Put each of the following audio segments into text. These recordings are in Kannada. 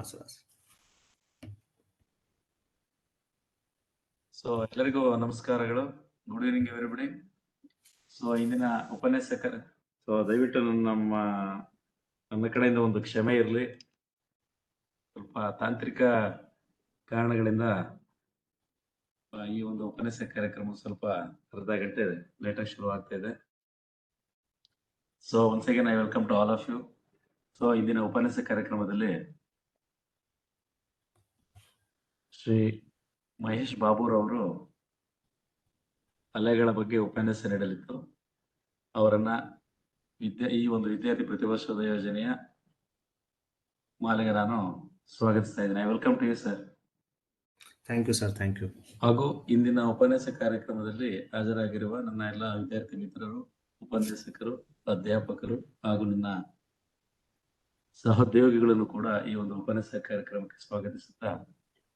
ಸರ್. ಸೊ ಎಲ್ಲರಿಗೂ ನಮಸ್ಕಾರಗಳು. Good evening everybody. ಸೊ ಇಂದಿನ ಉಪನ್ಯಾಸಕರ ದಯವಿಟ್ಟು ನನ್ನ ಕಡೆಯಿಂದ ಒಂದು ಕ್ಷಮೆ ಇರಲಿ. ಸ್ವಲ್ಪ ತಾಂತ್ರಿಕ ಕಾರಣಗಳಿಂದ ಈ ಒಂದು ಉಪನ್ಯಾಸ ಕಾರ್ಯಕ್ರಮ ಸ್ವಲ್ಪ ಅರ್ಧ ಗಂಟೆ ಲೇಟಾಗಿ ಶುರು ಆಗ್ತಾ ಇದೆ. So once again I welcome to all of you. So ಇಂದಿನ ಉಪನ್ಯಾಸ ಕಾರ್ಯಕ್ರಮದಲ್ಲಿ ಶ್ರೀ ಮಹೇಶ್ ಬಾಬುರವರು ಅಲೆಗಳ ಬಗ್ಗೆ ಉಪನ್ಯಾಸ ನೀಡಲಿತ್ತು. ಅವರನ್ನ ಈ ಒಂದು ವಿದ್ಯಾರ್ಥಿ ಪ್ರತಿಭಾ ಯೋಜನೆಯ ಮಾಲೆಗೆ ನಾನು ಸ್ವಾಗತಿಸ್ತಾ ಇದ್ದೇನೆ. I welcome to you sir. Thank you sir. Thank you. ಹಾಗೂ ಇಂದಿನ ಉಪನ್ಯಾಸ ಕಾರ್ಯಕ್ರಮದಲ್ಲಿ ಹಾಜರಾಗಿರುವ ನನ್ನ ಎಲ್ಲ ವಿದ್ಯಾರ್ಥಿ ಮಿತ್ರರು, ಉಪನ್ಯಾಸಕರು, ಅಧ್ಯಾಪಕರು ಹಾಗೂ ನನ್ನ ಸಹೋದ್ಯೋಗಿಗಳನ್ನು ಕೂಡ ಈ ಒಂದು ಉಪನ್ಯಾಸ ಕಾರ್ಯಕ್ರಮಕ್ಕೆ ಸ್ವಾಗತಿಸುತ್ತಾ,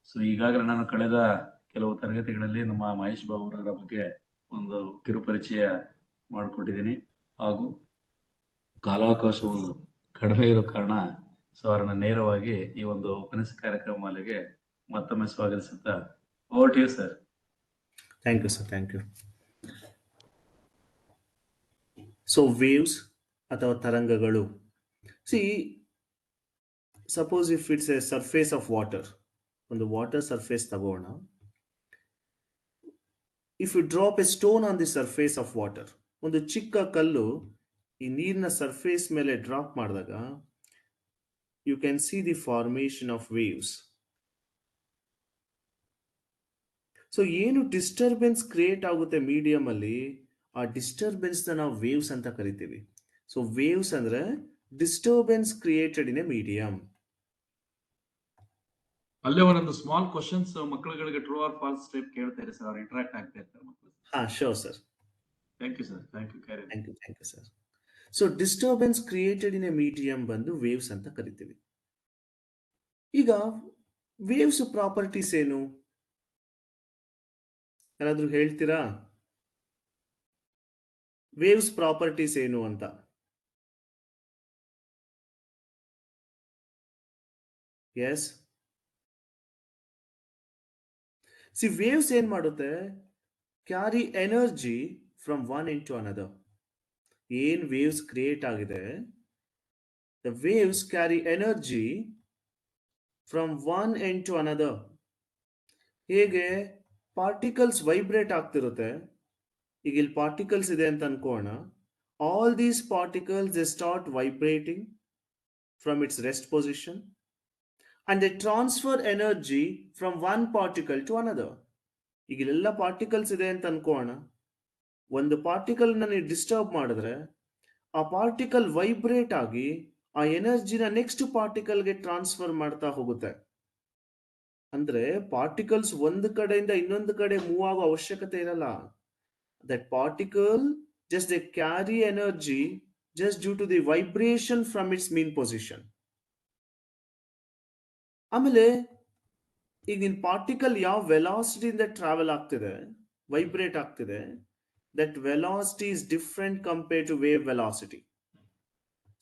ಸೊ ಈಗಾಗಲೇ ನಾನು ಕಳೆದ ಕೆಲವು ತರಗತಿಗಳಲ್ಲಿ ನಮ್ಮ ಮಹೇಶ್ ಬಾಬುರವರ ಬಗ್ಗೆ ಒಂದು ಕಿರುಪರಿಚಯ ಮಾಡಿಕೊಟ್ಟಿದ್ದೀನಿ. ಹಾಗೂ ಕಾಲಾವಕಾಶವು ಕಡಿಮೆ ಇರೋ ಕಾರಣ ಸೊ ಅವರನ್ನ ನೇರವಾಗಿ ಈ ಒಂದು ಉಪನ್ಯಾಸ ಕಾರ್ಯಕ್ರಮ ಮಾಲೆಗೆ ಮತ್ತೊಮ್ಮೆ ಸ್ವಾಗತಿಸುತ್ತಾ, over to you sir. Thank you sir. Thank you. So waves ಅಥವಾ ತರಂಗಗಳು, suppose if it's a surface of water, ಒಂದು ವಾಟರ್ ಸರ್ಫೇಸ್ ತಗೋಣ. If you drop a stone on the surface of water, ಒಂದು ಚಿಕ್ಕ ಕಲ್ಲು ಈ ನೀರಿನ ಸರ್ಫೇಸ್ ಮೇಲೆ ಡ್ರಾಪ್ ಮಾಡಿದಾಗ you can see the formation of waves. So ಏನು ಡಿಸ್ಟರ್ಬೆನ್ಸ್ ಕ್ರಿಯೇಟ್ ಆಗುತ್ತೆ ಮೀಡಿಯಂ ಅಲ್ಲಿ, ಆ ಡಿಸ್ಟರ್ಬೆನ್ಸ್ ನಾವು ವೇವ್ಸ್ ಅಂತ ಕರಿತೀವಿ. ಸೊ ವೇವ್ಸ್ ಅಂದ್ರೆ disturbance created in a medium. ಅಲ್ಲೇ ಒಂದೊಂದು ಸ್ಮಾಲ್ ಕ್ವಶನ್ಸ್ ಮಕ್ಕಳುಗಳಿಗೆ ಟ್ರೂ ಆರ್ ಫಾಲ್ಸ್ ಟೈಪ್ ಕೇಳ್ತಾ ಇದೆ ಸರ್, ಅವ್ರು ಇಂಟರಾಕ್ಟ್ ಆಗ್ತಾ ಇರ್ತಾರೆ ಮಕ್ಕಳು. Sure sir. Thank you sir. Thank you. Thank you sir. So disturbance created in a medium ಬಂದು ವೇವ್ಸ್ ಅಂತ ಕರಿತೀವಿ. ಈಗ ವೇವ್ಸ್ ಪ್ರಾಪರ್ಟೀಸ್ ಏನು, ಯಾರಾದ್ರೂ ಹೇಳ್ತೀರಾ? ವೇವ್ಸ್ ಪ್ರಾಪರ್ಟೀಸ್ ಏನು ಅಂತ? ಎಸ್, ವೇವ್ಸ್ ಏನ್ ಮಾಡುತ್ತೆ? Carry energy from one end to another. ಏನ್ ವೇವ್ಸ್ ಕ್ರಿಯೇಟ್ ಆಗಿದೆ, the waves carry energy from one end to another. ಹೇಗೆ ಪಾರ್ಟಿಕಲ್ಸ್ ವೈಬ್ರೇಟ್ ಆಗ್ತಿರುತ್ತೆ, ಈಗ ಇಲ್ಲಿ ಪಾರ್ಟಿಕಲ್ಸ್ ಇದೆ ಅಂತ ಅನ್ಕೋಣ. All these particles they start vibrating from its rest position and they transfer energy from one particle to another. ಈಗ ಇಲ್ಲೆಲ್ಲ ಪಾರ್ಟಿಕಲ್ಸ್ ಇದೆ ಅಂತ ಅನ್ಕೋಣ. ಒಂದು ಪಾರ್ಟಿಕಲ್ ನೀವು ಡಿಸ್ಟರ್ಬ್ ಮಾಡಿದ್ರೆ ಆ ಪಾರ್ಟಿಕಲ್ ವೈಬ್ರೇಟ್ ಆಗಿ ಆ ಎನರ್ಜಿನ ನೆಕ್ಸ್ಟ್ ಪಾರ್ಟಿಕಲ್ಗೆ ಟ್ರಾನ್ಸ್ಫರ್ ಮಾಡ್ತಾ ಹೋಗುತ್ತೆ. ಅಂದ್ರೆ ಪಾರ್ಟಿಕಲ್ಸ್ ಒಂದು ಕಡೆಯಿಂದ ಇನ್ನೊಂದು ಕಡೆ ಮೂವ್ ಆಗೋ ಅವಶ್ಯಕತೆ ಇರಲ್ಲ. That particle just they carry energy just due to the vibration from its mean position. ಆಮೇಲೆ ಈಗ ನಿನ್ ಪಾರ್ಟಿಕಲ್ ಯಾವ ವೆಲಾಸಿಟಿಯಿಂದ ಟ್ರಾವೆಲ್ ಆಗ್ತಿದೆ, ವೈಬ್ರೇಟ್ ಆಗ್ತಿದೆ, that velocity is different compared to wave velocity.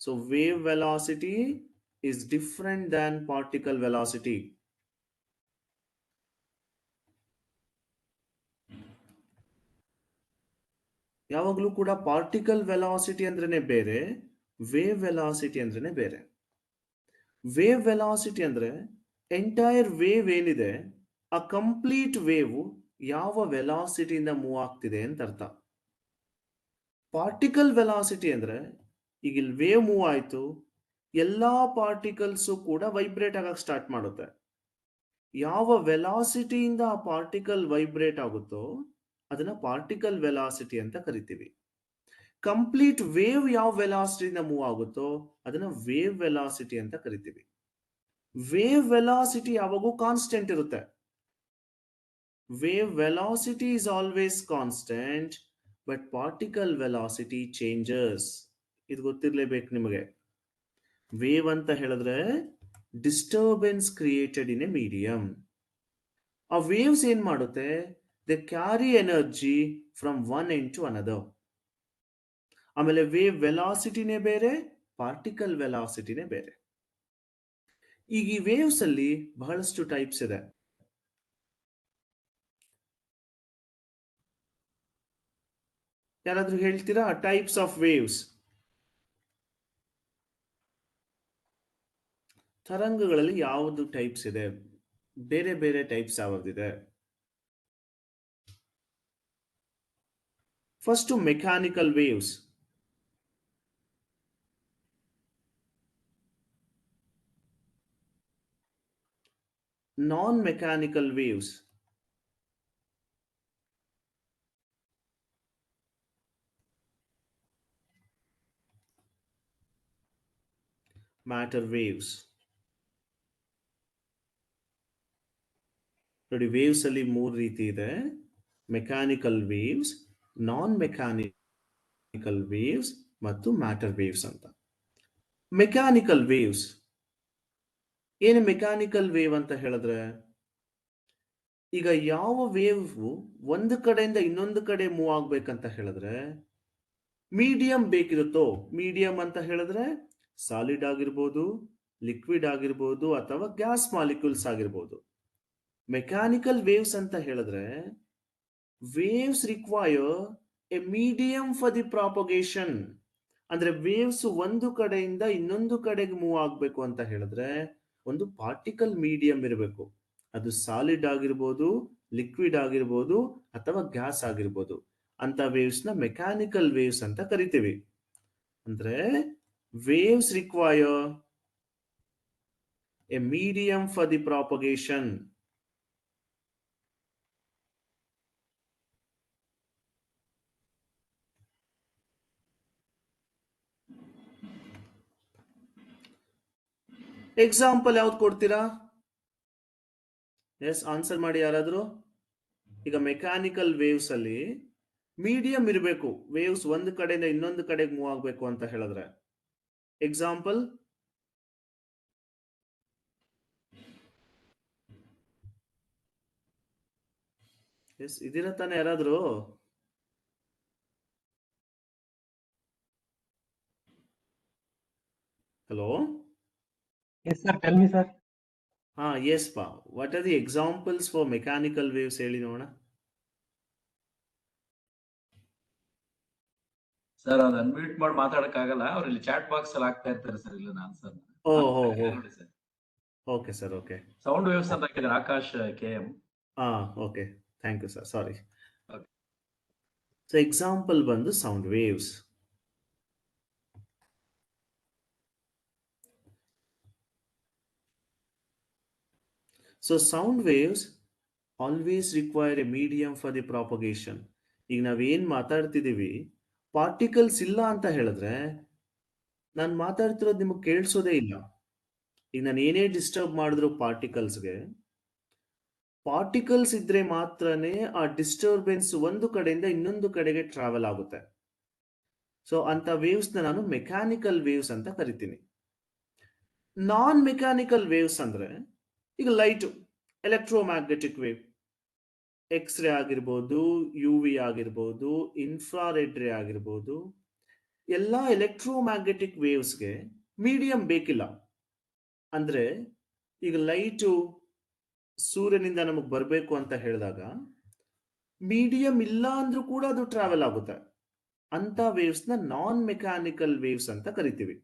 So wave velocity is different than particle velocity. ಯಾವಾಗಲೂ ಕೂಡ ಪಾರ್ಟಿಕಲ್ ವೆಲಾಸಿಟಿ ಅಂದ್ರೇನೆ ಬೇರೆ, ವೇವ್ ವೆಲಾಸಿಟಿ ಅಂದ್ರೇನೆ ಬೇರೆ. ವೇವ್ ವೆಲಾಸಿಟಿ ಅಂದ್ರೆ ಎಂಟೈರ್ ವೇವ್ ಏನಿದೆ, ಆ ಕಂಪ್ಲೀಟ್ ವೇವ್ ಯಾವ ವೆಲಾಸಿಟಿಯಿಂದ ಮೂವ್ ಆಗ್ತಿದೆ ಅಂತ ಅರ್ಥ. ಪಾರ್ಟಿಕಲ್ ವೆಲಾಸಿಟಿ ಅಂದ್ರೆ ಈಗ ಇಲ್ಲಿ ವೇವ್ ಮೂವ್ ಆಯ್ತು, ಎಲ್ಲಾ ಪಾರ್ಟಿಕಲ್ಸು ಕೂಡ ವೈಬ್ರೇಟ್ ಆಗಕ್ಕೆ ಸ್ಟಾರ್ಟ್ ಮಾಡುತ್ತೆ. ಯಾವ ವೆಲಾಸಿಟಿಯಿಂದ ಆ ಪಾರ್ಟಿಕಲ್ ವೈಬ್ರೇಟ್ ಆಗುತ್ತೋ ಅದನ್ನ ಪಾರ್ಟಿಕಲ್ ವೆಲಾಸಿಟಿ ಅಂತ ಕರಿತೀವಿ. ಕಂಪ್ಲೀಟ್ ವೇವ್ ಯಾವ ವೆಲಾಸಿಟಿಯಿಂದ ಮೂವ್ ಆಗುತ್ತೋ ಅದನ್ನ ವೇವ್ ವೆಲಾಸಿಟಿ ಅಂತ ಕರಿತೀವಿ. ವೇವ್ ವೆಲಾಸಿಟಿ ಯಾವಾಗೂ ಕಾನ್ಸ್ಟೆಂಟ್ ಇರುತ್ತೆ. Wave velocity is always constant, but particle velocity changes. ಇದು ಗೊತ್ತಿರ್ಲೇಬೇಕು ನಿಮಗೆ. ವೇವ್ ಅಂತ ಹೇಳಿದ್ರೆ disturbance created in a medium. ಆ ವೇವ್ಸ್ ಏನ್ ಮಾಡುತ್ತೆ, they carry energy from one end to another. ಆಮೇಲೆ ವೇವ್ ವೆಲಾಸಿಟಿನೇ ಬೇರೆ, ಪಾರ್ಟಿಕಲ್ ವೆಲಾಸಿಟಿನೇ ಬೇರೆ. ಈಗ ಈ ವೇವ್ಸ್ ಅಲ್ಲಿ ಬಹಳಷ್ಟು ಟೈಪ್ಸ್ ಇದೆ. ಯಾರಾದ್ರೂ ಹೇಳ್ತೀರಾ ಟೈಪ್ಸ್ ಆಫ್ ವೇವ್ಸ್? ತರಂಗಗಳಲ್ಲಿ ಯಾವುದು ಟೈಪ್ಸ್ ಇದೆ? ಬೇರೆ ಬೇರೆ ಟೈಪ್ಸ್ ಯಾವ್ದಿದೆ? First mechanical waves. Non mechanical waves. Matter waves. ನೋಡಿ, ವೇವ್ಸ್ ಅಲ್ಲಿ 3 ರೀತಿ ಇದೆ: mechanical waves, non mechanical waves ಮತ್ತು ಮ್ಯಾಟರ್ ವೇವ್ಸ್ ಅಂತ. ಮೆಕ್ಯಾನಿಕಲ್ ವೇವ್ಸ್ ಏನು? ಮೆಕ್ಯಾನಿಕಲ್ ವೇವ್ ಅಂತ ಹೇಳಿದ್ರೆ, ಈಗ ಯಾವ ವೇವ್ ಒಂದು ಕಡೆಯಿಂದ ಇನ್ನೊಂದು ಕಡೆ ಮೂವ್ ಆಗ್ಬೇಕಂತ ಹೇಳಿದ್ರೆ ಮೀಡಿಯಂ ಬೇಕಿರುತ್ತೋ. ಮೀಡಿಯಂ ಅಂತ ಹೇಳಿದ್ರೆ ಸಾಲಿಡ್ ಆಗಿರ್ಬೋದು, ಲಿಕ್ವಿಡ್ ಆಗಿರ್ಬೋದು, ಅಥವಾ ಗ್ಯಾಸ್ ಮಾಲಿಕ್ಯೂಲ್ಸ್ ಆಗಿರ್ಬೋದು. ಮೆಕ್ಯಾನಿಕಲ್ ವೇವ್ಸ್ ಅಂತ ಹೇಳಿದ್ರೆ waves require a medium for the propagation. ಅಂದ್ರೆ ವೇವ್ಸ್ ಒಂದು ಕಡೆಯಿಂದ ಇನ್ನೊಂದು ಕಡೆಗೆ ಮೂವ್ ಆಗ್ಬೇಕು ಅಂತ ಹೇಳಿದ್ರೆ ಒಂದು ಪಾರ್ಟಿಕಲ್ ಮೀಡಿಯಂ ಇರಬೇಕು. ಅದು ಸಾಲಿಡ್ ಆಗಿರ್ಬೋದು, ಲಿಕ್ವಿಡ್ ಆಗಿರ್ಬೋದು, ಅಥವಾ ಗ್ಯಾಸ್ ಆಗಿರ್ಬೋದು. ಅಂತ ವೇವ್ಸ್ ನ ಮೆಕ್ಯಾನಿಕಲ್ ವೇವ್ಸ್ ಅಂತ ಕರಿತೀವಿ. ಅಂದ್ರೆ waves require a medium for the propagation. Example ಯಾವ್ದು ಕೊಡ್ತೀರಾ? ಎಸ್, ಆನ್ಸರ್ ಮಾಡಿ ಯಾರಾದ್ರೂ. ಈಗ ಮೆಕ್ಯಾನಿಕಲ್ ವೇವ್ಸ್ ಅಲ್ಲಿ ಮೀಡಿಯಂ ಇರಬೇಕು, ವೇವ್ಸ್ ಒಂದು ಕಡೆಯಿಂದ ಇನ್ನೊಂದು ಕಡೆಗೆ ಮೂವ್ ಆಗಬೇಕು ಅಂತ ಹೇಳಿದ್ರೆ. ಎಕ್ಸಾಂಪಲ್? ಎಸ್, ಇದೀರ ತಾನೆ ಯಾರಾದ್ರೂ? Hello. Yes, sir. Tell me, sir. ಹಾ, ಎಸ್ ಪಾ. What are the examples for mechanical waves ಹೇಳಿ ನೋಡೋಣ. ಸರ್ ಅದು ಅನ್ಮ್ಯೂಟ್ ಮಾಡಿ ಮಾತಾಡಕ್ ಆಗಲ್ಲ, ಅವ್ರು ಇಲ್ಲಿ ಚಾಟ್ ಬಾಕ್ಸ್ ಅಲ್ಲಿ ಹಾಕ್ತಾ ಇರ್ತಾರೆ ಸರ್. ಇಲ್ಲ ಆನ್ಸರ್ ನೋಡಿ sir. Okay sir, okay. Sound waves ಅಂತ ಹಾಕಿದ್ದಾರೆ ಆಕಾಶ್ KM. ಹಾ, okay, thank you sir, sorry. Okay. So example ಬಂದು sound waves. So sound waves always require a medium for the propagation. ಈಗ ನಾವೇನ್ ಮಾತಾಡ್ತಿದೀವಿ, ಪಾರ್ಟಿಕಲ್ಸ್ ಇಲ್ಲ ಅಂತ ಹೇಳಿದ್ರೆ ನಾನು ಮಾತಾಡ್ತಿರೋದು ನಿಮಗೆ ಕೇಳಿಸೋದೇ ಇಲ್ಲ. ಈಗ ನಾನು ಏನೇ ಡಿಸ್ಟರ್ಬ್ ಮಾಡಿದ್ರು ಪಾರ್ಟಿಕಲ್ಸ್ ಇದ್ರೆ ಮಾತ್ರನೇ ಆ ಡಿಸ್ಟರ್ಬೆನ್ಸ್ ಒಂದು ಕಡೆಯಿಂದ ಇನ್ನೊಂದು ಕಡೆಗೆ ಟ್ರಾವೆಲ್ ಆಗುತ್ತೆ. ಸೊ ಅಂತ ವೇವ್ಸ್ ನಾನು ಮೆಕ್ಯಾನಿಕಲ್ ವೇವ್ಸ್ ಅಂತ ಕರಿತೀನಿ. ನಾನ್ ಮೆಕ್ಯಾನಿಕಲ್ ವೇವ್ಸ್ ಅಂದ್ರೆ ಈಗ ಲೈಟ್, ಎಲೆಕ್ಟ್ರೋಮ್ಯಾಗ್ನೆಟಿಕ್ ವೇವ್, ಎಕ್ಸ್ರೇ ಆಗಿರ್ಬೋದು, UV ಆಗಿರ್ಬೋದು, ಇನ್ಫ್ರಾರೆಡ್ ರೇ ಆಗಿರ್ಬೋದು, ಎಲ್ಲ ಎಲೆಕ್ಟ್ರೋಮ್ಯಾಗ್ನೆಟಿಕ್ ವೇವ್ಸ್ಗೆ ಮೀಡಿಯಂ ಬೇಕಿಲ್ಲ. ಅಂದ್ರೆ ಈಗ ಲೈಟು ಸೂರ್ಯನಿಂದ ನಮಗೆ ಬರಬೇಕು ಅಂತ ಹೇಳಿದಾಗ ಮೀಡಿಯಂ ಇಲ್ಲ ಅಂದ್ರೂ ಕೂಡ ಅದು ಟ್ರಾವೆಲ್ ಆಗುತ್ತೆ. ಅಂತ ವೇವ್ಸ್ ನ ನಾನ್ ಮೆಕ್ಯಾನಿಕಲ್ ವೇವ್ಸ್ ಅಂತ ಕರಿತೀವಿ.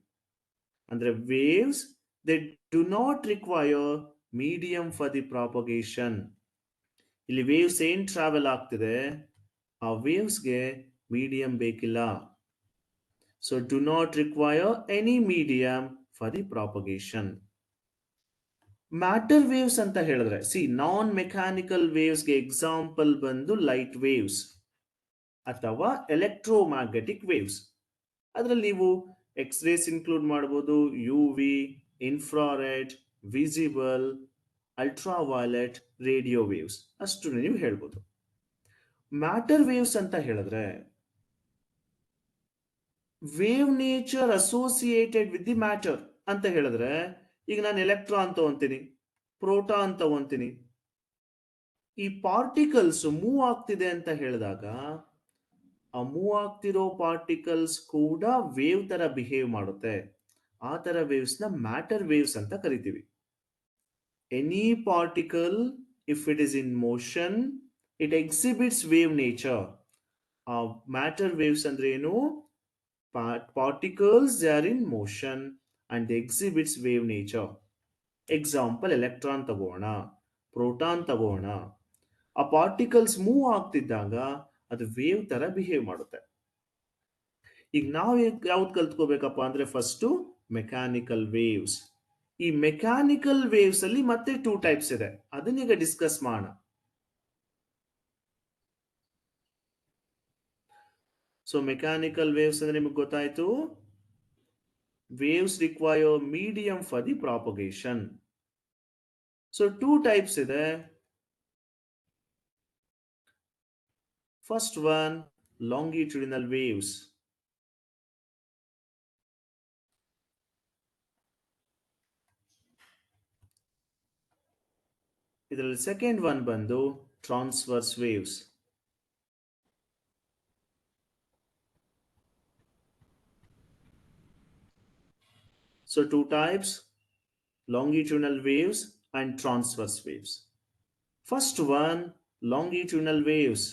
ಅಂದ್ರೆ waves they do not require medium for the propagation. ಇಲ್ಲಿ ವೇವ್ಸ್ ಏನ್ ಟ್ರಾವೆಲ್ ಆಗ್ತಿದೆ ಆ ವೇವ್ಸ್ಗೆ ಮೀಡಿಯಂ ಬೇಕಿಲ್ಲ. So do not require any medium for the propagation. Matter waves ಅಂತ ಹೇಳಿದ್ರೆ, ನಾನ್ ಮೆಕ್ಯಾನಿಕಲ್ ವೇವ್ಸ್ಗೆ ಎಕ್ಸಾಂಪಲ್ ಬಂದು ಲೈಟ್ ವೇವ್ಸ್ ಅಥವಾ ಎಲೆಕ್ಟ್ರೋಮ್ಯಾಗ್ನೆಟಿಕ್ ವೇವ್ಸ್. ಅದರಲ್ಲಿ ನೀವು ಎಕ್ಸ್ರೇಸ್ ಇನ್ಕ್ಲೂಡ್ ಮಾಡಬಹುದು, UV, infrared, visible, ultraviolet, radio waves, ಅಷ್ಟು ನೀವು ಹೇಳ್ಬೋದು. ಮ್ಯಾಟರ್ ವೇವ್ಸ್ ಅಂತ ಹೇಳಿದ್ರೆ wave nature associated with the matter ಅಂತ ಹೇಳಿದ್ರೆ, ಈಗ ನಾನು ಎಲೆಕ್ಟ್ರಾನ್ ತಗೊಂತೀನಿ, ಪ್ರೋಟಾನ್ ತಗೊಂತೀನಿ, ಈ ಪಾರ್ಟಿಕಲ್ಸ್ ಮೂವ್ ಆಗ್ತಿದೆ ಅಂತ ಹೇಳಿದಾಗ ಆ ಮೂವ್ ಆಗ್ತಿರೋ ಪಾರ್ಟಿಕಲ್ಸ್ ಕೂಡ ವೇವ್ ತರ ಬಿಹೇವ್ ಮಾಡುತ್ತೆ. ಆ ತರ ವೇವ್ಸ್ ನ ಮ್ಯಾಟರ್ ವೇವ್ಸ್ ಅಂತ ಕರಿತೀವಿ. Any particle, if it is in motion, it exhibits wave nature. Matter waves ಅಂದ್ರೆ ಏನು? Particles, they are in motion and they exhibits wave nature. Example, electron ತಗೋಣ, ಪ್ರೋಟಾನ್ ತಗೋಣ. ಆ ಪಾರ್ಟಿಕಲ್ಸ್ ಮೂವ್ ಆಗ್ತಿದ್ದಾಗ ಅದು ವೇವ್ ತರ ಬಿಹೇವ್ ಮಾಡುತ್ತೆ. ಈಗ ನಾವು ಯಾವ್ದು ಕಲ್ತ್ಕೋಬೇಕಪ್ಪ ಅಂದ್ರೆ ಫಸ್ಟ್ ಮೆಕ್ಯಾನಿಕಲ್ ವೇವ್ಸ್. ಈ ಮೆಕ್ಯಾನಿಕಲ್ ವೇವ್ಸ್ ಅಲ್ಲಿ ಮತ್ತೆ 2 ಟೈಪ್ಸ್ ಇದೆ, ಅದನ್ನೀಗ ಡಿಸ್ಕಸ್ ಮಾಡೋಣ. ಸೊ ಮೆಕ್ಯಾನಿಕಲ್ ವೇವ್ಸ್ ಅಂದ್ರೆ ನಿಮಗೆ ಗೊತ್ತಾಯ್ತು, waves require medium for the propagation. So 2 types ಇದೆ. First one, longitudinal waves. ಇದರಲ್ಲಿ ಸೆಕೆಂಡ್ ಒನ್ ಬಂದು transverse waves. So 2 types, longitudinal waves and transverse waves. First one, longitudinal waves.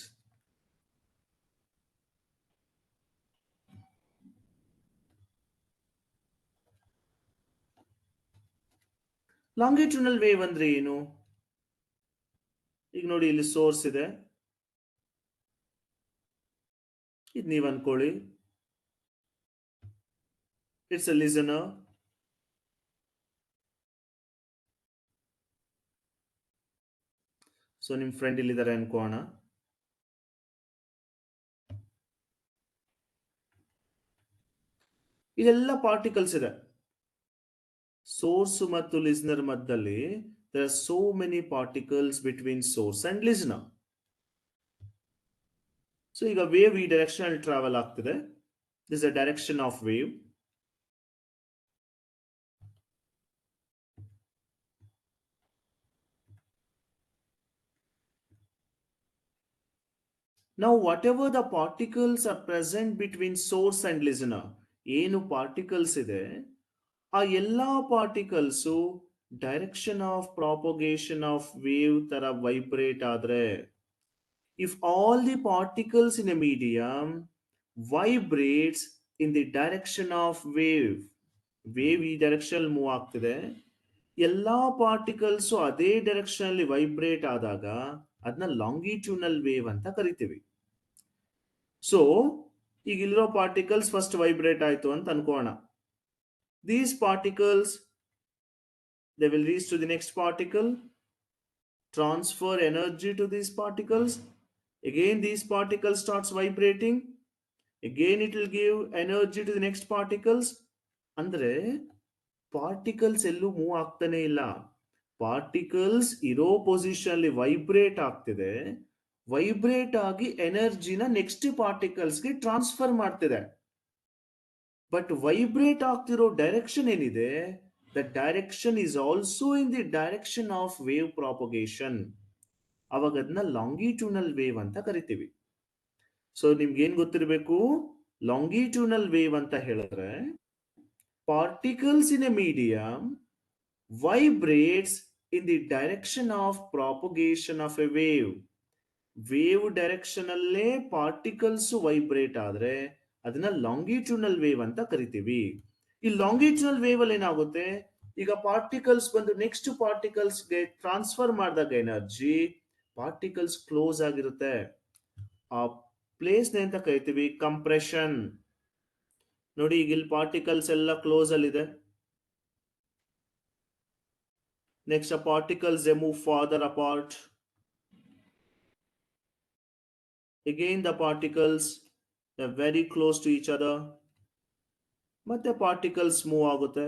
Longitudinal wave ಅಂದ್ರೆ ಏನು? ಈಗ ನೋಡಿ, ಇಲ್ಲಿ ಸೋರ್ಸ್ ಇದೆ, ಇದು ನೀವು ಅನ್ಕೊಳ್ಳಿ, ಇಟ್ಸ್ ಅ ಲಿಸನರ್. ಸೊ ನಿಮ್ ಫ್ರೆಂಡ್ ಇಲ್ಲಿದ್ದಾರೆ ಅನ್ಕೋಣ. ಇದೆಲ್ಲ ಪಾರ್ಟಿಕಲ್ಸ್ ಇದೆ. ಸೋರ್ಸ್ ಮತ್ತು ಲಿಸ್ನರ್ ಮಧ್ಯದಲ್ಲಿ there are so many particles between source and listener. So ಈಗ ವೇವ್ ಈ ಡೈರೆಕ್ಷನ್ ಅಲ್ಲಿ ಟ್ರಾವೆಲ್ ಆಗ್ತಿದೆ. This is the direction of wave. Now whatever the particles are present between source and listener, ಏನು ಪಾರ್ಟಿಕಲ್ಸ್ ಇದೆ, ಆ ಎಲ್ಲಾ particles direction of propagation of wave ತರ ವೈಬ್ರೇಟ್ ಆದ್ರೆ, if all the particles in a medium vibrates in the direction of wave, wave ಈ ಡೈರೆಕ್ಷನ್ ಮೂವ್ ಆಗ್ತಿದೆ, ಎಲ್ಲಾ ಪಾರ್ಟಿಕಲ್ಸ್ ಅದೇ ಡೈರೆಕ್ಷನ್ ಅಲ್ಲಿ ವೈಬ್ರೇಟ್ ಆದಾಗ ಅದನ್ನ ಲಾಂಗಿಟ್ಯೂಡಲ್ ವೇವ್ ಅಂತ ಕರಿತೀವಿ. ಸೊ ಈಗ ಇಲ್ಲಿರೋ ಪಾರ್ಟಿಕಲ್ಸ್ ಫಸ್ಟ್ ವೈಬ್ರೇಟ್ ಆಯ್ತು ಅಂತ ಅನ್ಕೋಣ. These particles, they will reach to the next particle, transfer energy to these particles. Again, these particles starts vibrating. Again, it will give energy to the next particles. ಅಂದ್ರೆ ಪಾರ್ಟಿಕಲ್ಸ್ ಎಲ್ಲೂ ಮೂವ್ ಆಗ್ತಾನೆ ಇಲ್ಲ. ಪಾರ್ಟಿಕಲ್ಸ್ ಇರೋ ಪೊಸಿಷನ್ ಅಲ್ಲಿ ವೈಬ್ರೇಟ್ ಆಗ್ತಿದೆ, ವೈಬ್ರೇಟ್ ಆಗಿ ಎನರ್ಜಿನ ನೆಕ್ಸ್ಟ್ ಪಾರ್ಟಿಕಲ್ಸ್ಗೆ ಟ್ರಾನ್ಸ್ಫರ್ ಮಾಡ್ತಿದೆ. ಬಟ್ ವೈಬ್ರೇಟ್ ಆಗ್ತಿರೋ ಡೈರೆಕ್ಷನ್ ಏನಿದೆ, the direction is also in the direction of wave propagation. ಅವಾಗ ಅದನ್ನ ಲಾಂಗಿಟ್ಯೂಡಲ್ ವೇವ್ ಅಂತ ಕರಿತೀವಿ. ಸೊ ನಿಮ್ಗೆ ಏನ್ ಗೊತ್ತಿರಬೇಕು, ಲಾಂಗಿಟ್ಯೂಡಲ್ ವೇವ್ ಅಂತ ಹೇಳಿದ್ರೆ particles in a medium vibrates in the direction of propagation of a wave. Wave direction ಅಲ್ಲೇ ಪಾರ್ಟಿಕಲ್ಸ್ ವೈಬ್ರೇಟ್ ಆದ್ರೆ ಅದನ್ನ ಲಾಂಗಿಟ್ಯೂಡಲ್ ವೇವ್ ಅಂತ ಕರಿತೀವಿ. ಈ ಲಾಂಗಿಟ್ಯೂಡಲ್ ವೇವ್ ಅಲ್ಲಿ ಏನಾಗುತ್ತೆ, ಈಗ ಪಾರ್ಟಿಕಲ್ಸ್ ಬಂದು ನೆಕ್ಸ್ಟ್ ಪಾರ್ಟಿಕಲ್ಸ್ಗೆ ಟ್ರಾನ್ಸ್ಫರ್ ಮಾಡಿದಾಗ ಎನರ್ಜಿ, ಪಾರ್ಟಿಕಲ್ಸ್ ಕ್ಲೋಸ್ ಆಗಿರುತ್ತೆ. ಆ ಪ್ಲೇಸ್ ಅಂತ ಕರಿತೀವಿ ಕಂಪ್ರೆಷನ್. ನೋಡಿ, ಈಗ ಇಲ್ಲಿ ಪಾರ್ಟಿಕಲ್ಸ್ ಎಲ್ಲ ಕ್ಲೋಸ್ ಅಲ್ಲಿ ಇದೆ. Next, the particles, they move farther apart. Again, the particles, they're very close to each other. But the particles move ಆಗುತ್ತೆ.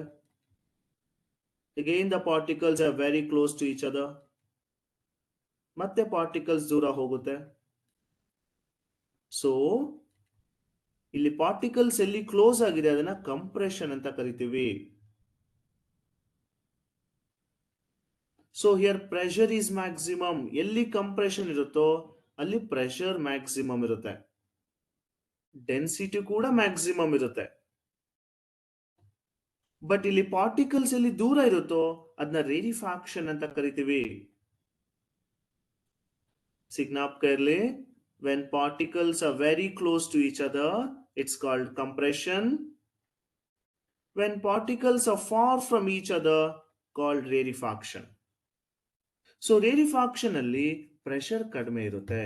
Again, the particles are very close to each other. ಮತ್ತೆ particles ದೂರ ಹೋಗುತ್ತೆ. So, ಇಲ್ಲಿ particles ಎಲ್ಲಿ ಕ್ಲೋಸ್ ಆಗಿದೆ ಅದನ್ನ ಕಂಪ್ರೆಷನ್ ಅಂತ ಕರಿತೀವಿ. So here pressure is maximum. ಎಲ್ಲಿ ಕಂಪ್ರೆಷನ್ ಇರುತ್ತೋ ಅಲ್ಲಿ ಪ್ರೆಷರ್ ಮ್ಯಾಕ್ಸಿಮಮ್ ಇರುತ್ತೆ, ಡೆನ್ಸಿಟಿ ಕೂಡ ಮ್ಯಾಕ್ಸಿಮಮ್ ಇರುತ್ತೆ. ಬಟ್ ಇಲ್ಲಿ ಪಾರ್ಟಿಕಲ್ಸ್ ಎಲ್ಲಿ ದೂರ ಇರುತ್ತೋ ಅದನ್ನ ರೇರಿಫಾಕ್ಷನ್ ಅಂತ ಕರಿತೀವಿ. ಸಿಗ್ನಾಪ್ಕ ಇರ್ಲಿ. When particles are very close to each other, it's called compression. When particles are far from each other, called rarefaction. So rarefaction ಅಲ್ಲಿ ಪ್ರೆಷರ್ ಕಡಿಮೆ ಇರುತ್ತೆ,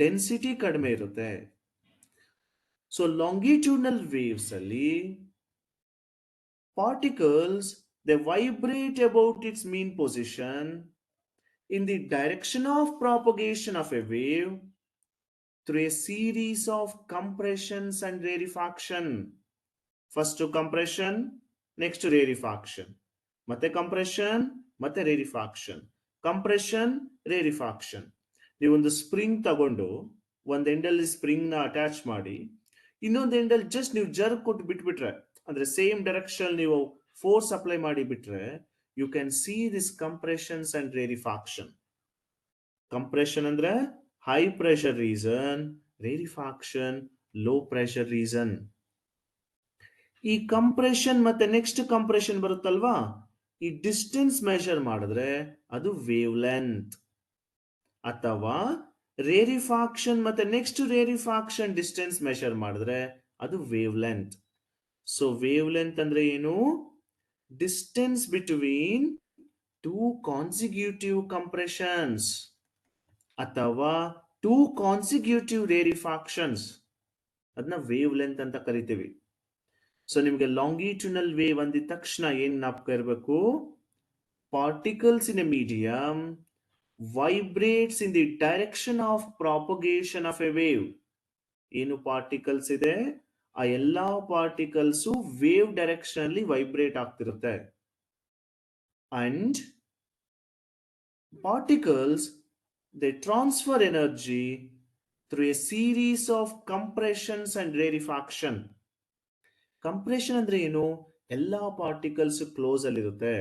ಡೆನ್ಸಿಟಿ ಕಡಿಮೆ ಇರುತ್ತೆ. ಸೊ ಲಾಂಗಿಟ್ಯೂಡನಲ್ ವೇವ್ಸ್ ಅಲ್ಲಿ particles they vibrate about its mean position in the direction of propagation of a wave through a series of compressions and rarefaction. First to compression, next to rarefaction. ಮತ್ತೆ ಕಂಪ್ರೆಷನ್ ಮತ್ತೆ ರೇರಿಫಾಕ್ಷನ್, ಕಂಪ್ರೆಷನ್ ರೇರಿಫಾಕ್ಷನ್. ನೀವೊಂದು ಸ್ಪ್ರಿಂಗ್ ತಗೊಂಡು ಒಂದು ಎಂಡಲ್ಲಿ ಸ್ಪ್ರಿಂಗ್ ನ ಅಟ್ಯಾಚ್ ಮಾಡಿ ಇನ್ನೊಂದು ಎಂಡಲ್ಲಿ ಜಸ್ಟ್ ನೀವು ಜರ್ಕ್ ಕೊಟ್ಟು ಬಿಟ್ಬಿಟ್ರೆ, ಅಂದ್ರೆ ಸೇಮ್ ಡೈರೆಕ್ಷನ್ ನೀವು ಫೋರ್ಸ್ ಅಪ್ಲೈ ಮಾಡಿ ಬಿಟ್ರೆ, you can see this compressions and rarefaction. Compression ಅಂದ್ರೆ high pressure region, rarefaction low pressure region. ಈ ಕಂಪ್ರೆಷನ್ ಮತ್ತೆ ನೆಕ್ಸ್ಟ್ ಕಂಪ್ರೆಷನ್ ಬರುತ್ತಲ್ವಾ, ಈ ಡಿಸ್ಟೆನ್ಸ್ ಮೆಷರ್ ಮಾಡಿದ್ರೆ ಅದು ವೇವ್ ಲೆಂತ್. ಅಥವಾ ರೇರಿಫಾಕ್ಷನ್ ಮತ್ತೆ ನೆಕ್ಸ್ಟ್ ರೇರಿಫಾಕ್ಷನ್ ಡಿಸ್ಟೆನ್ಸ್ ಮೆಷರ್ ಮಾಡಿದ್ರೆ ಅದು wave length. So wave length ಅಂದ್ರೆ ಏನು? Distance between two consecutive compressions ಅಥವಾ ಟೂ ಕಾನ್ಸಿಕ್ಯೂಟಿವ್ ರೇರಿಫಾಕ್ಷನ್ಸ್, ಅದನ್ನ ವೇವ್ ಲೆಂತ್ ಅಂತ ಕರಿತೀವಿ. ಸೊ ನಿಮಗೆ ಲಾಂಗಿಟ್ಯೂಡನಲ್ ವೇವ್ ಅಂದಿದ ತಕ್ಷಣ ಏನ್ ಜ್ಞಾಪಕ ಇರಬೇಕು? Particles in a medium vibrates in the direction of propagation of a wave. ಏನು ಪಾರ್ಟಿಕಲ್ಸ್ ಇದೆ ಆ ಎಲ್ಲಾ ಪಾರ್ಟಿಕಲ್ಸ್ ವೇವ್ ಡೈರೆಕ್ಷನ್ ಅಲ್ಲಿ ವೈಬ್ರೇಟ್ ಆಗ್ತಿರುತ್ತೆ. And particles they transfer energy through a series of compressions and rarefaction. Compression ಅಂದ್ರೆ ಏನು? ಎಲ್ಲಾ ಪಾರ್ಟಿಕಲ್ಸ್ ಕ್ಲೋಸ್ ಅಲ್ಲಿ ಇರುತ್ತೆ,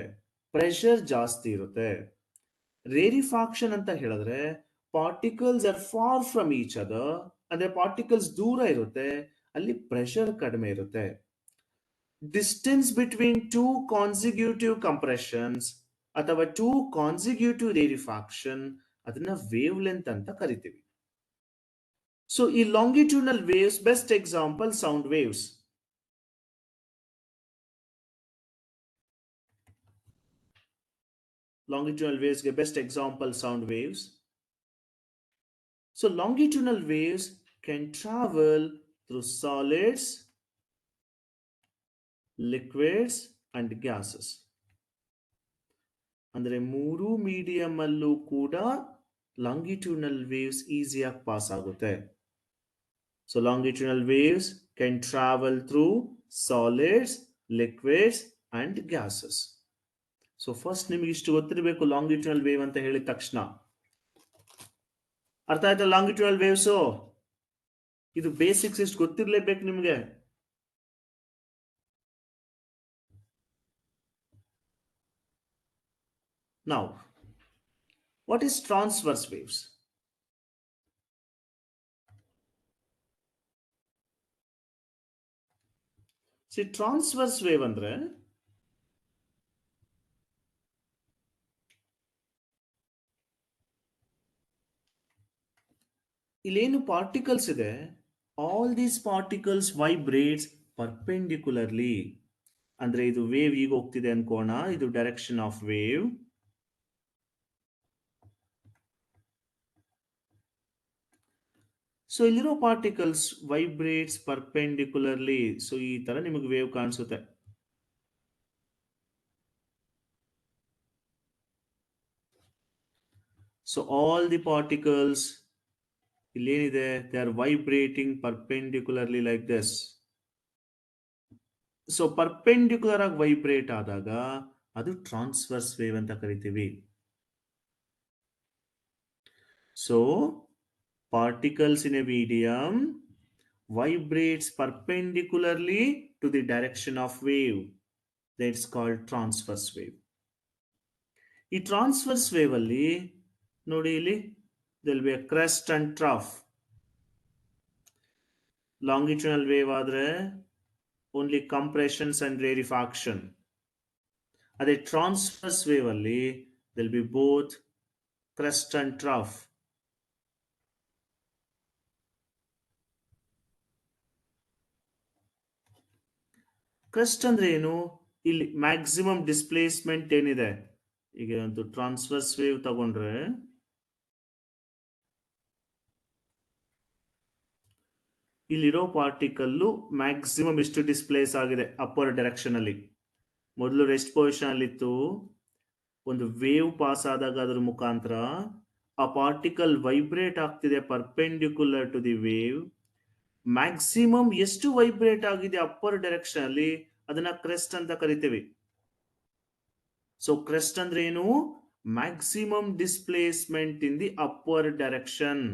ಪ್ರೆಷರ್ ಜಾಸ್ತಿ ಇರುತ್ತೆ. ರೇರಿಫಾಕ್ಷನ್ ಅಂತ ಹೇಳಿದ್ರೆ particles R for from each other, ಅಂದ್ರೆ ಪಾರ್ಟಿಕಲ್ಸ್ ದೂರ ಇರುತ್ತೆ, ಅಲ್ಲಿ ಪ್ರೆಷರ್ ಕಡಿಮೆ ಇರುತ್ತೆ. Distance between two consecutive compressions ಅಥವಾ ಟೂ ಕಾನ್ಸಿಕ್ಯೂಟಿವ್ ರೇರಿಫಾಕ್ಷನ್, ಅದನ್ನ ವೇವ್ ಲೆಂತ್ ಅಂತ ಕರಿತೀವಿ. ಸೊ ಈ longitudinal waves best example sound waves. Longitudinal waves get best example sound waves. So longitudinal waves can travel through solids, liquids and gases. ಅಂದ್ರೆ ಮೂರು ಮೀಡಿಯಂ ಅಲ್ಲೂ ಕೂಡ ಲಾಂಗಿಟ್ಯೂಡನಲ್ ವೇವ್ಸ್ ಈಸಿಯಾಗಿ ಪಾಸ್ ಆಗುತ್ತೆ. So longitudinal waves can travel through solids, liquids and gases. So first ನಿಮಗೆ ಇಷ್ಟು ಗೊತ್ತಿರಬೇಕು ಲಾಂಗಿಟ್ಯೂಡನಲ್ ವೇವ್ ಅಂತ ಹೇಳಿದ ತಕ್ಷಣ. ಅರ್ಥ ಆಯ್ತಾ ಲಾಂಗಿಟ್ಯೂಡನಲ್ ವೇವ್ಸ್? ಇದು ಬೇಸಿಕ್ಸ್ ಇಷ್ಟು ಗೊತ್ತಿರ್ಲೇಬೇಕು ನಿಮಗೆ. Now, what is transverse waves? See, transverse wave ಅಂದ್ರೆ ಇಲ್ಲೇನು ಪಾರ್ಟಿಕಲ್ಸ್ ಇದೆ, all these particles vibrates perpendicularly. ಅಂದ್ರೆ ಇದು ವೇವ್ ಈಗ ಹೋಗ್ತಿದೆ ಅನ್ಕೋಣ, ಇದು ಡೈರೆಕ್ಷನ್ ಆಫ್ ವೇವ್. ಸೊ ಇಲ್ಲಿರೋ ಪಾರ್ಟಿಕಲ್ಸ್ ವೈಬ್ರೇಟ್ಸ್ ಪರ್ಪೆಂಡಿಕ್ಯುಲರ್ಲಿ. ಸೊ ಈ ತರ ನಿಮಗೆ ವೇವ್ ಕಾಣಿಸುತ್ತೆ. ಸೊ ಆಲ್ ದಿ ಪಾರ್ಟಿಕಲ್ಸ್ ಇಲ್ಲೇನಿದೆ, they are vibrating perpendicularly like this. So perpendicular ಆಗಿ ವೈಬ್ರೇಟ್ ಆದಾಗ ಅದು ಟ್ರಾನ್ಸ್ವರ್ಸ್ ವೇವ್ ಅಂತ ಕರಿತೀವಿ. So particles in a medium vibrates perpendicularly to the direction of wave. That's called transverse wave. ಈ ಟ್ರಾನ್ಸ್ವರ್ಸ್ ವೇವ್ ಅಲ್ಲಿ ನೋಡಿ, ಇಲ್ಲಿ there will be a crest and trough. Longitudinal wave ಆದ್ರೆ only compressions and rarefaction. ಅದೇ ಟ್ರಾನ್ಸ್ಫರ್ಸ್ ವೇವ್ ಅಲ್ಲಿ there'll be both crest and trough. Crest ಅಂದ್ರೆ ಏನು? ಇಲ್ಲಿ ಮ್ಯಾಕ್ಸಿಮಮ್ ಡಿಸ್ಪ್ಲೇಸ್ಮೆಂಟ್ ಏನಿದೆ, ಈಗ ಒಂದು ಟ್ರಾನ್ಸ್ಫರ್ಸ್ ವೇವ್ ತಗೊಂಡ್ರೆ ಇಲ್ಲಿರೋ ಪಾರ್ಟಿಕಲ್ಲು ಮ್ಯಾಕ್ಸಿಮಮ್ ಎಷ್ಟು ಡಿಸ್ಪ್ಲೇಸ್ ಆಗಿದೆ ಅಪ್ಪರ್ ಡೈರೆಕ್ಷನ್ ಅಲ್ಲಿ. ಮೊದಲು ರೆಸ್ಟ್ ಪೊಸಿಷನ್ ಅಲ್ಲಿ ಇತ್ತು, ಒಂದು ವೇವ್ ಪಾಸ್ ಆದಾಗ ಅದರ ಮುಖಾಂತರ ಆ ಪಾರ್ಟಿಕಲ್ ವೈಬ್ರೇಟ್ ಆಗ್ತಿದೆ perpendicular to the wave. Maximum ಎಷ್ಟು ವೈಬ್ರೇಟ್ ಆಗಿದೆ ಅಪ್ಪರ್ ಡೈರೆಕ್ಷನ್ ಅಲ್ಲಿ ಅದನ್ನ ಕ್ರೆಸ್ಟ್ ಅಂತ ಕರಿತೀವಿ. ಸೊ ಕ್ರೆಸ್ಟ್ ಅಂದ್ರೆ ಏನು? Maximum displacement in the upper direction.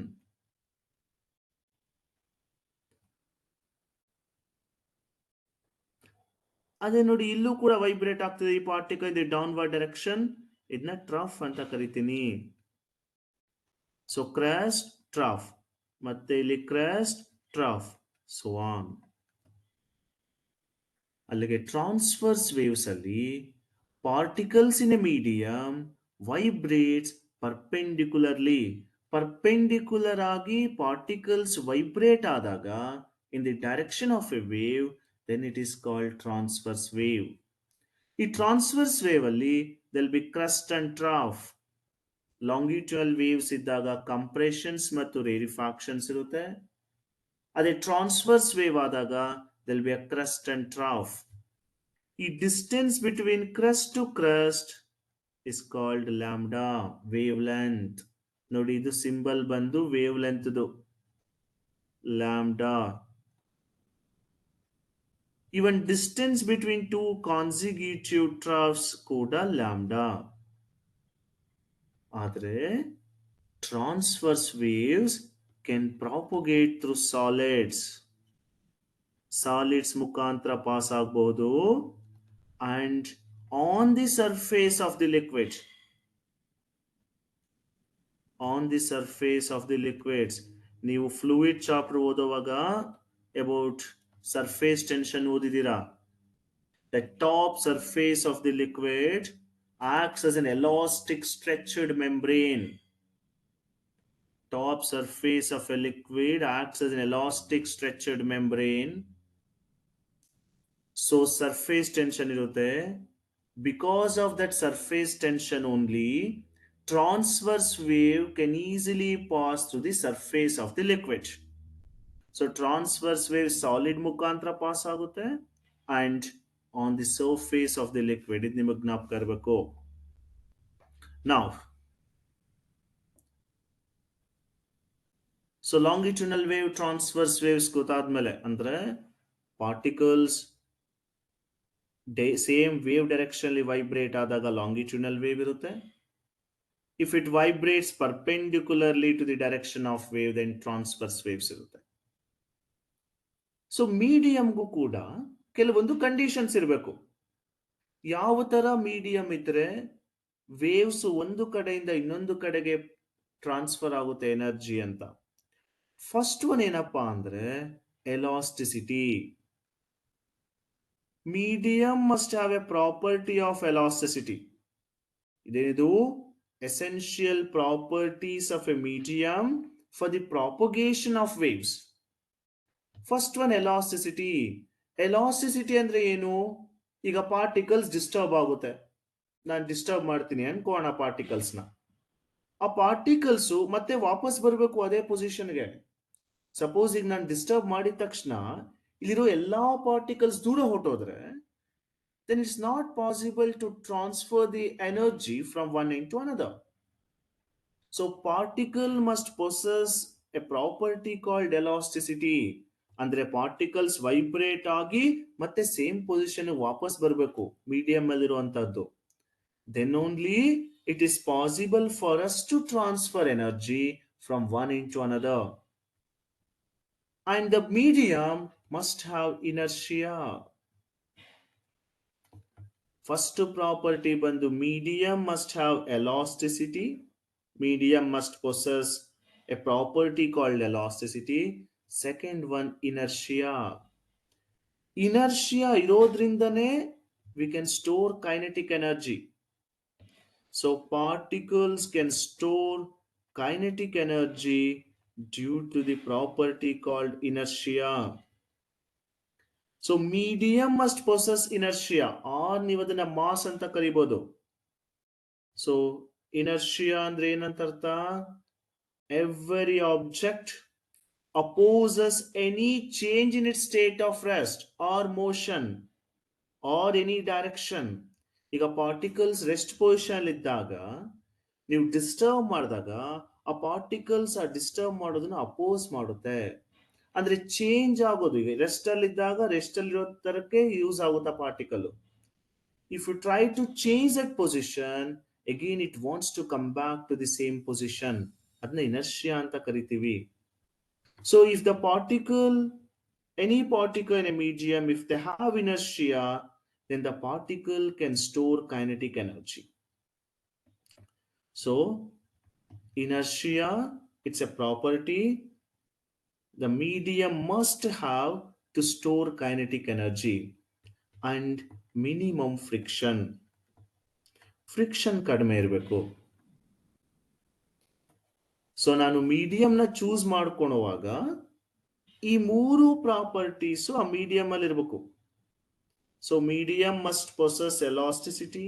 ಅದೇ ನೋಡಿ, ಇಲ್ಲೂ ಕೂಡ ವೈಬ್ರೇಟ್ ಆಗ್ತದೆ ಈ ಪಾರ್ಟಿಕಲ್ ದಿ ಡೌನ್ವರ್ಡ್ ಡೈರೆಕ್ಷನ್. ಇದನ್ನ ಟ್ರಫ್ ಅಂತ ಕರಿತೀನಿ. ಸೊ ಕ್ರೆಸ್ಟ್ ಟ್ರಫ್, ಮತ್ತೆ ಇಲ್ಲಿ ಕ್ರೆಸ್ಟ್ ಟ್ರಫ್, ಸೊ ಆನ್. ಅಲ್ಲಿಗೆ ಟ್ರಾನ್ಸ್ಫರ್ಸ್ ವೇವ್ಸ್ ಅಲ್ಲಿ particles in a medium vibrates perpendicularly. Perpendicular ಆಗಿ ಪಾರ್ಟಿಕಲ್ಸ್ ವೈಬ್ರೇಟ್ ಆದಾಗ in the direction of a wave, then it is called transverse wave. ಈ ಟ್ರಾನ್ಸ್ವರ್ಸ್ ವೇವ್ ಅಲ್ಲಿ there will be crest and trough. Longitudinal waves ಇದ್ದಾಗ ಕಂಪ್ರೆಷನ್ಸ್ ಮತ್ತು ರೇರಿಫಾಕ್ಷನ್ಸ್ ಇರುತ್ತೆ. ಅದೇ ಟ್ರಾನ್ಸ್ವರ್ಸ್ ವೇವ್ ಆದಾಗ there will be a crest and trough. ಈ distance between crest to crest is called lambda, wavelength. ನೋಡಿ, ಇದು ಸಿಂಬಲ್ ಬಂದು wavelength lambda. Even distance between two consecutive troughs ಕೂಡ ಲ್ಯಾಂಬ್ಡಾ. ಆದರೆ transverse waves can propagate through solids. Solids ಮುಖಾಂತರ ಪಾಸ್ ಆಗಬಹುದು and on the surface of the liquid. On the surface of the liquids. ನೀವು ಫ್ಲೂಯಿಡ್ ಚಾಪ್ಟರ್ ಓದುವಾಗ about surface tension ಓದಿದ್ದೀರಾ. The top surface of the liquid acts as an elastic stretched membrane. Top surface of a liquid acts as an elastic stretched membrane. So surface tension irutte. Because of that surface tension only, transverse wave can easily pass through the surface of the liquid. So transverse wave solid ಮುಖಾಂತರ ಪಾಸ್ ಆಗುತ್ತೆ and on the surface of the liquid. ಇದು ನಿಮಗೆ ಜ್ಞಾಪಕ ಇರಬೇಕು. Now, so longitudinal wave, transverse waves ಗೊತ್ತಾದ್ಮೇಲೆ ಅಂದ್ರೆ ಪಾರ್ಟಿಕಲ್ಸ್ ಸೇಮ್ ವೇವ್ ಡೈರೆಕ್ಷನ್ ಅಲ್ಲಿ ವೈಬ್ರೇಟ್ ಆದಾಗ ಲಾಂಗಿಟ್ಯೂಡಲ್ ವೇವ್ ಇರುತ್ತೆ. If it vibrates perpendicularly to the direction of wave, then transverse waves ಇರುತ್ತೆ. ಸೊ ಮೀಡಿಯಂಗೂ ಕೂಡ ಕೆಲವೊಂದು ಕಂಡೀಷನ್ಸ್ ಇರಬೇಕು. ಯಾವ ತರ ಮೀಡಿಯಂ ಇದ್ರೆ ವೇವ್ಸ್ ಒಂದು ಕಡೆಯಿಂದ ಇನ್ನೊಂದು ಕಡೆಗೆ ಟ್ರಾನ್ಸ್ಫರ್ ಆಗುತ್ತೆ ಎನರ್ಜಿ ಅಂತ. ಫಸ್ಟ್ ಒನ್ ಏನಪ್ಪಾ ಅಂದ್ರೆ elasticity. Medium must have a property of elasticity. ಇದೇನಿದು essential properties of a medium for the propagation of waves. First one elasticity. Elasticity ಅಂದ್ರೆ ಏನು? ಈಗ ಪಾರ್ಟಿಕಲ್ಸ್ ಡಿಸ್ಟರ್ಬ್ ಆಗುತ್ತೆ, ನಾನು ಡಿಸ್ಟರ್ಬ್ ಮಾಡ್ತೀನಿ ಅನ್ಕೋಣ ಪಾರ್ಟಿಕಲ್ಸ್ನ. ಆ ಪಾರ್ಟಿಕಲ್ಸ್ ಮತ್ತೆ ವಾಪಸ್ ಬರಬೇಕು ಅದೇ ಪೊಸಿಷನ್ಗೆ. ಸಪೋಸ್ ಈಗ ನಾನು ಡಿಸ್ಟರ್ಬ್ ಮಾಡಿದ ತಕ್ಷಣ ಇಲ್ಲಿರೋ ಎಲ್ಲಾ ಪಾರ್ಟಿಕಲ್ಸ್ ದೂರ ಹೊರಟೋದ್ರೆ, then it's not possible to transfer the energy from one end to another. So particle must possess a property called elasticity. ಅಂದ್ರೆ ಪಾರ್ಟಿಕಲ್ಸ್ ವೈಬ್ರೇಟ್ ಆಗಿ ಮತ್ತೆ ಸೇಮ್ ಪೊಸಿಷನ್ ವಾಪಸ್ ಬರಬೇಕು ಮೀಡಿಯಂ ಅಲ್ಲಿರುವಂತದ್ದು. Then only it is possible for us to transfer energy from one end to another. And the medium must have inertia. First property ಬಂದು medium must have elasticity. Medium must possess a property called elasticity. Second one, inertia. Inertia ಇರೋದ್ರಿಂದನೇ we can store kinetic energy. So particles can store kinetic energy due to the property called inertia. So medium must possess inertia, or ನೀವು ಅದನ್ನ ಮಾಸ್ ಅಂತ ಕರಿಬಹುದು. ಸೊ inertia ಅಂದ್ರೆ ಏನಂತ ಅರ್ಥ? Every object opposes any change in its state of rest or motion or any direction. ಈಗ ಪಾರ್ಟಿಕಲ್ಸ್ ರೆಸ್ಟ್ ಪೊಸಿಷನ್ ಇದ್ದಾಗ ನೀವು ಡಿಸ್ಟರ್ಬ್ ಮಾಡಿದಾಗ ಆ ಪಾರ್ಟಿಕಲ್ಸ್ ಆ ಡಿಸ್ಟರ್ಬ್ ಮಾಡೋದನ್ನ ಅಪೋಸ್ ಮಾಡುತ್ತೆ. ಅಂದ್ರೆ ಚೇಂಜ್ ಆಗೋದು. ಈಗ ರೆಸ್ಟ್ ಅಲ್ಲಿ ಇದ್ದಾಗ ರೆಸ್ಟ್ ಅಲ್ಲಿ ಇರೋ ತರಕ್ಕೆ ಯೂಸ್ ಆಗುತ್ತಾ particle. If you try to change that position again it wants to come back to the same position. ಅದನ್ನ ಇನರ್ಷಿಯಾ ಅಂತ ಕರಿತೀವಿ. So if the particle, any particle in a medium, if they have inertia, then the particle can store kinetic energy. So inertia, it's a property the medium must have to store kinetic energy. And minimum friction, ಕಡಿಮೆ ಇರಬೇಕು. ಸೊ ನಾನು ಮೀಡಿಯಂ ನ ಚೂಸ್ ಮಾಡ್ಕೊಳ್ಳುವಾಗ ಈ ಮೂರು ಪ್ರಾಪರ್ಟೀಸು ಆ ಮೀಡಿಯಂ ಅಲ್ಲಿ ಇರಬೇಕು. So medium must possess elasticity,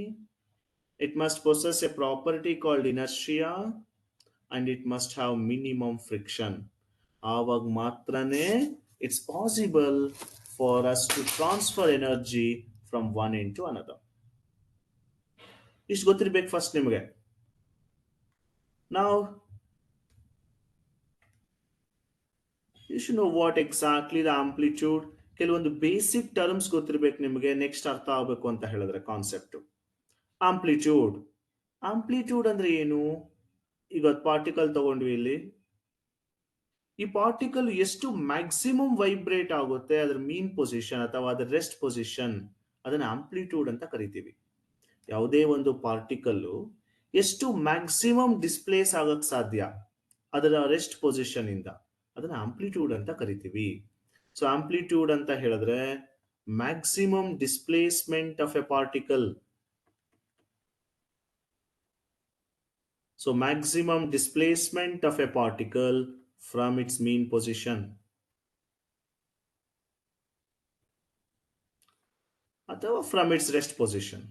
it must possess a property called inertia, and it must have minimum friction. ಆವಾಗ ಮಾತ್ರನೇ it's possible for us to transfer energy from one end to another. ಇಷ್ಟು ಗೊತ್ತಿರ್ಬೇಕು ಫಸ್ಟ್ ನಿಮಗೆ. ನಾವು you should know what exactly the amplitude. ಕೆಲವೊಂದು ಬೇಸಿಕ್ ಟರ್ಮ್ಸ್ ಗೊತ್ತಿರ್ಬೇಕು ನಿಮಗೆ, ನೆಕ್ಸ್ಟ್ ಅರ್ಥ ಆಗಬೇಕು ಅಂತ ಹೇಳಿದ್ರೆ ಕಾನ್ಸೆಪ್ಟ್. ಆಂಪ್ಲಿಟ್ಯೂಡ್, ಆಂಪ್ಲಿಟ್ಯೂಡ್ ಅಂದ್ರೆ ಏನು? ಈಗ ಪಾರ್ಟಿಕಲ್ ತಗೊಂಡ್ವಿ ಇಲ್ಲಿ, ಈ ಪಾರ್ಟಿಕಲ್ ಎಷ್ಟು ಮ್ಯಾಕ್ಸಿಮಮ್ ವೈಬ್ರೇಟ್ ಆಗುತ್ತೆ ಅದರ ಮೀನ್ ಪೊಸಿಷನ್ ಅಥವಾ ಅದರ ರೆಸ್ಟ್ ಪೊಸಿಷನ್, ಅದನ್ನ ಆಂಪ್ಲಿಟ್ಯೂಡ್ ಅಂತ ಕರಿತೀವಿ. ಯಾವುದೇ ಒಂದು ಪಾರ್ಟಿಕಲ್ ಎಷ್ಟು ಮ್ಯಾಕ್ಸಿಮಮ್ ಡಿಸ್ಪ್ಲೇಸ್ ಆಗಕ್ ಸಾಧ್ಯ ಅದರ ರೆಸ್ಟ್ ಪೊಸಿಷನ್ ಇಂದ, ಅದನ್ನ ಆಂಪ್ಲಿಟ್ಯೂಡ್ ಅಂತ ಕರಿತೀವಿ. ಸೊ ಆಂಪ್ಲಿಟ್ಯೂಡ್ ಅಂತ ಹೇಳಿದ್ರೆ maximum displacement of a particle. So maximum displacement of a particle from its mean position ಅಥವಾ from its rest position.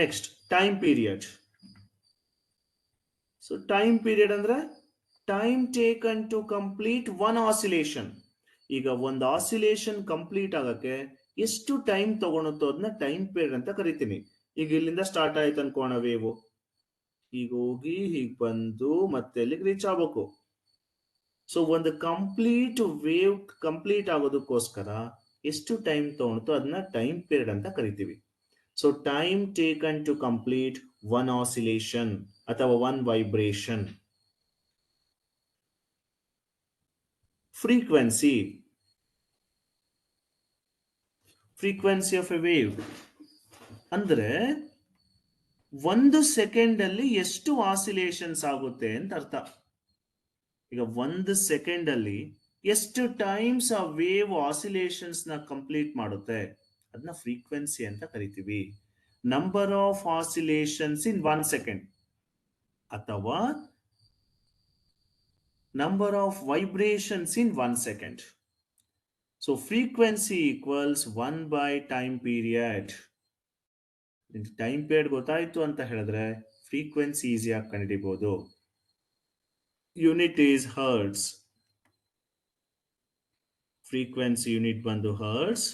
Next time period. So time period ಅಂದ್ರೆ time taken to complete one oscillation. ಈಗ ಒಂದು ಆಸಿಲೇಷನ್ ಕಂಪ್ಲೀಟ್ ಆಗಕ್ಕೆ ಎಷ್ಟು ಟೈಮ್ ತಗೊಳುತ್ತೋ ಅದನ್ನ ಟೈಮ್ ಪೀರಿಯಡ್ ಅಂತ ಕರಿತೀನಿ. ಈಗ ಇಲ್ಲಿಂದ ಸ್ಟಾರ್ಟ್ ಆಯ್ತು ಅನ್ಕೋಣ ವೇವ್, ಈಗ ಹೋಗಿ ಹೀಗೆ ಬಂದು ಮತ್ತೆ ಅಲ್ಲಿಗೆ ರೀಚ್ ಆಗ್ಬೇಕು. ಸೊ ಒಂದು ಕಂಪ್ಲೀಟ್ ವೇವ್ ಕಂಪ್ಲೀಟ್ ಆಗೋದಕ್ಕೋಸ್ಕರ ಎಷ್ಟು ಟೈಮ್ ತಗೊಳುತ್ತೋ ಅದನ್ನ ಟೈಮ್ ಪೀರಿಯಡ್ ಅಂತ ಕರಿತೀವಿ. So time taken to complete one oscillation ಅಥವಾ one vibration. Frequency, frequency of a wave ಅಂದ್ರೆ ಒಂದು ಸೆಕೆಂಡ್ ಅಲ್ಲಿ ಎಷ್ಟು ಆಸಿಲೇಷನ್ಸ್ ಆಗುತ್ತೆ ಅಂತ ಅರ್ಥ. ಈಗ ಒಂದು ಸೆಕೆಂಡ್ ಅಲ್ಲಿ ಎಷ್ಟು ಟೈಮ್ಸ್ ಆ ವೇವ್ ಆಸಿಲೇಷನ್ಸ್ ನ ಕಂಪ್ಲೀಟ್ ಮಾಡುತ್ತೆ ಅದನ್ನ ಫ್ರೀಕ್ವೆನ್ಸಿ ಅಂತ ಕರಿತೀವಿ. Number of oscillations in 1 second ಅಥವಾ number of vibrations in 1 second. So frequency equals 1 by time period. Time period ಗೊತ್ತಾಯ್ತು ಅಂತ ಹೇಳಿದ್ರೆ ಫ್ರೀಕ್ವೆನ್ಸಿ ಈಸಿಯಾಗಿ ಕಂಡುಹಿಡಿಬಹುದು. Unit is hertz. Frequency unit ಬಂದು ಹರ್ಟ್ಸ್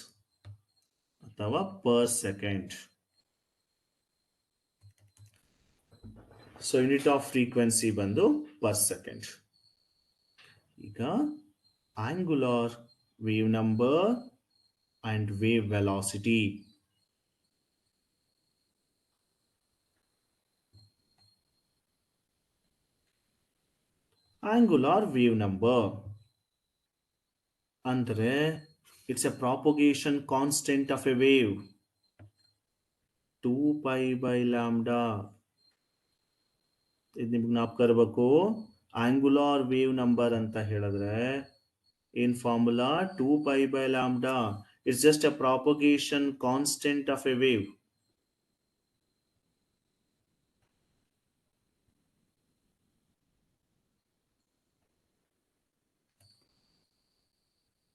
ಅಥವಾ per second. So unit of frequency ಬಂದು ಪರ್ ಸೆಕೆಂಡ್. ಈಗ angular wave number and wave velocity. Angular wave number ಅಂದ್ರೆ it's a propagation constant of a wave 2π by lambda. ಇದು ನಿಮ್ಗೆ ಜ್ಞಾಪಕ ಇರಬೇಕು. ಆಂಗುಲಾರ್ ವೇವ್ ನಂಬರ್ ಅಂತ ಹೇಳಿದ್ರೆ in formula 2 pi by lambda is just a propagation constant of a wave.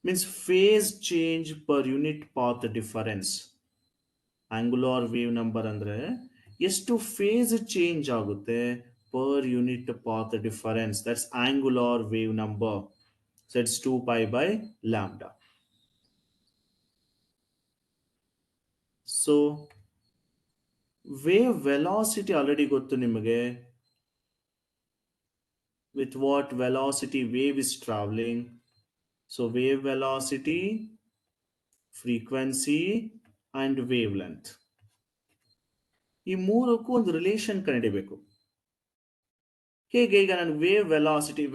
Means phase change per unit path difference. Angular wave number andre ಎಷ್ಟು phase change ಆಗುತ್ತೆ per unit path difference. That's angular wave number. So it's 2 pi by lambda. So wave velocity already ಗೊತ್ತು ನಿಮಗೆ. With what velocity wave is traveling. So wave velocity, frequency and wavelength. ಈ ಮೂರಕ್ಕೂ ಒಂದು ರಿಲೇಷನ್ ಕಂಡುಹಿಡಿಯಬೇಕು. ಹೇಗೆ? ಈಗ ನಾನು ವೇವ್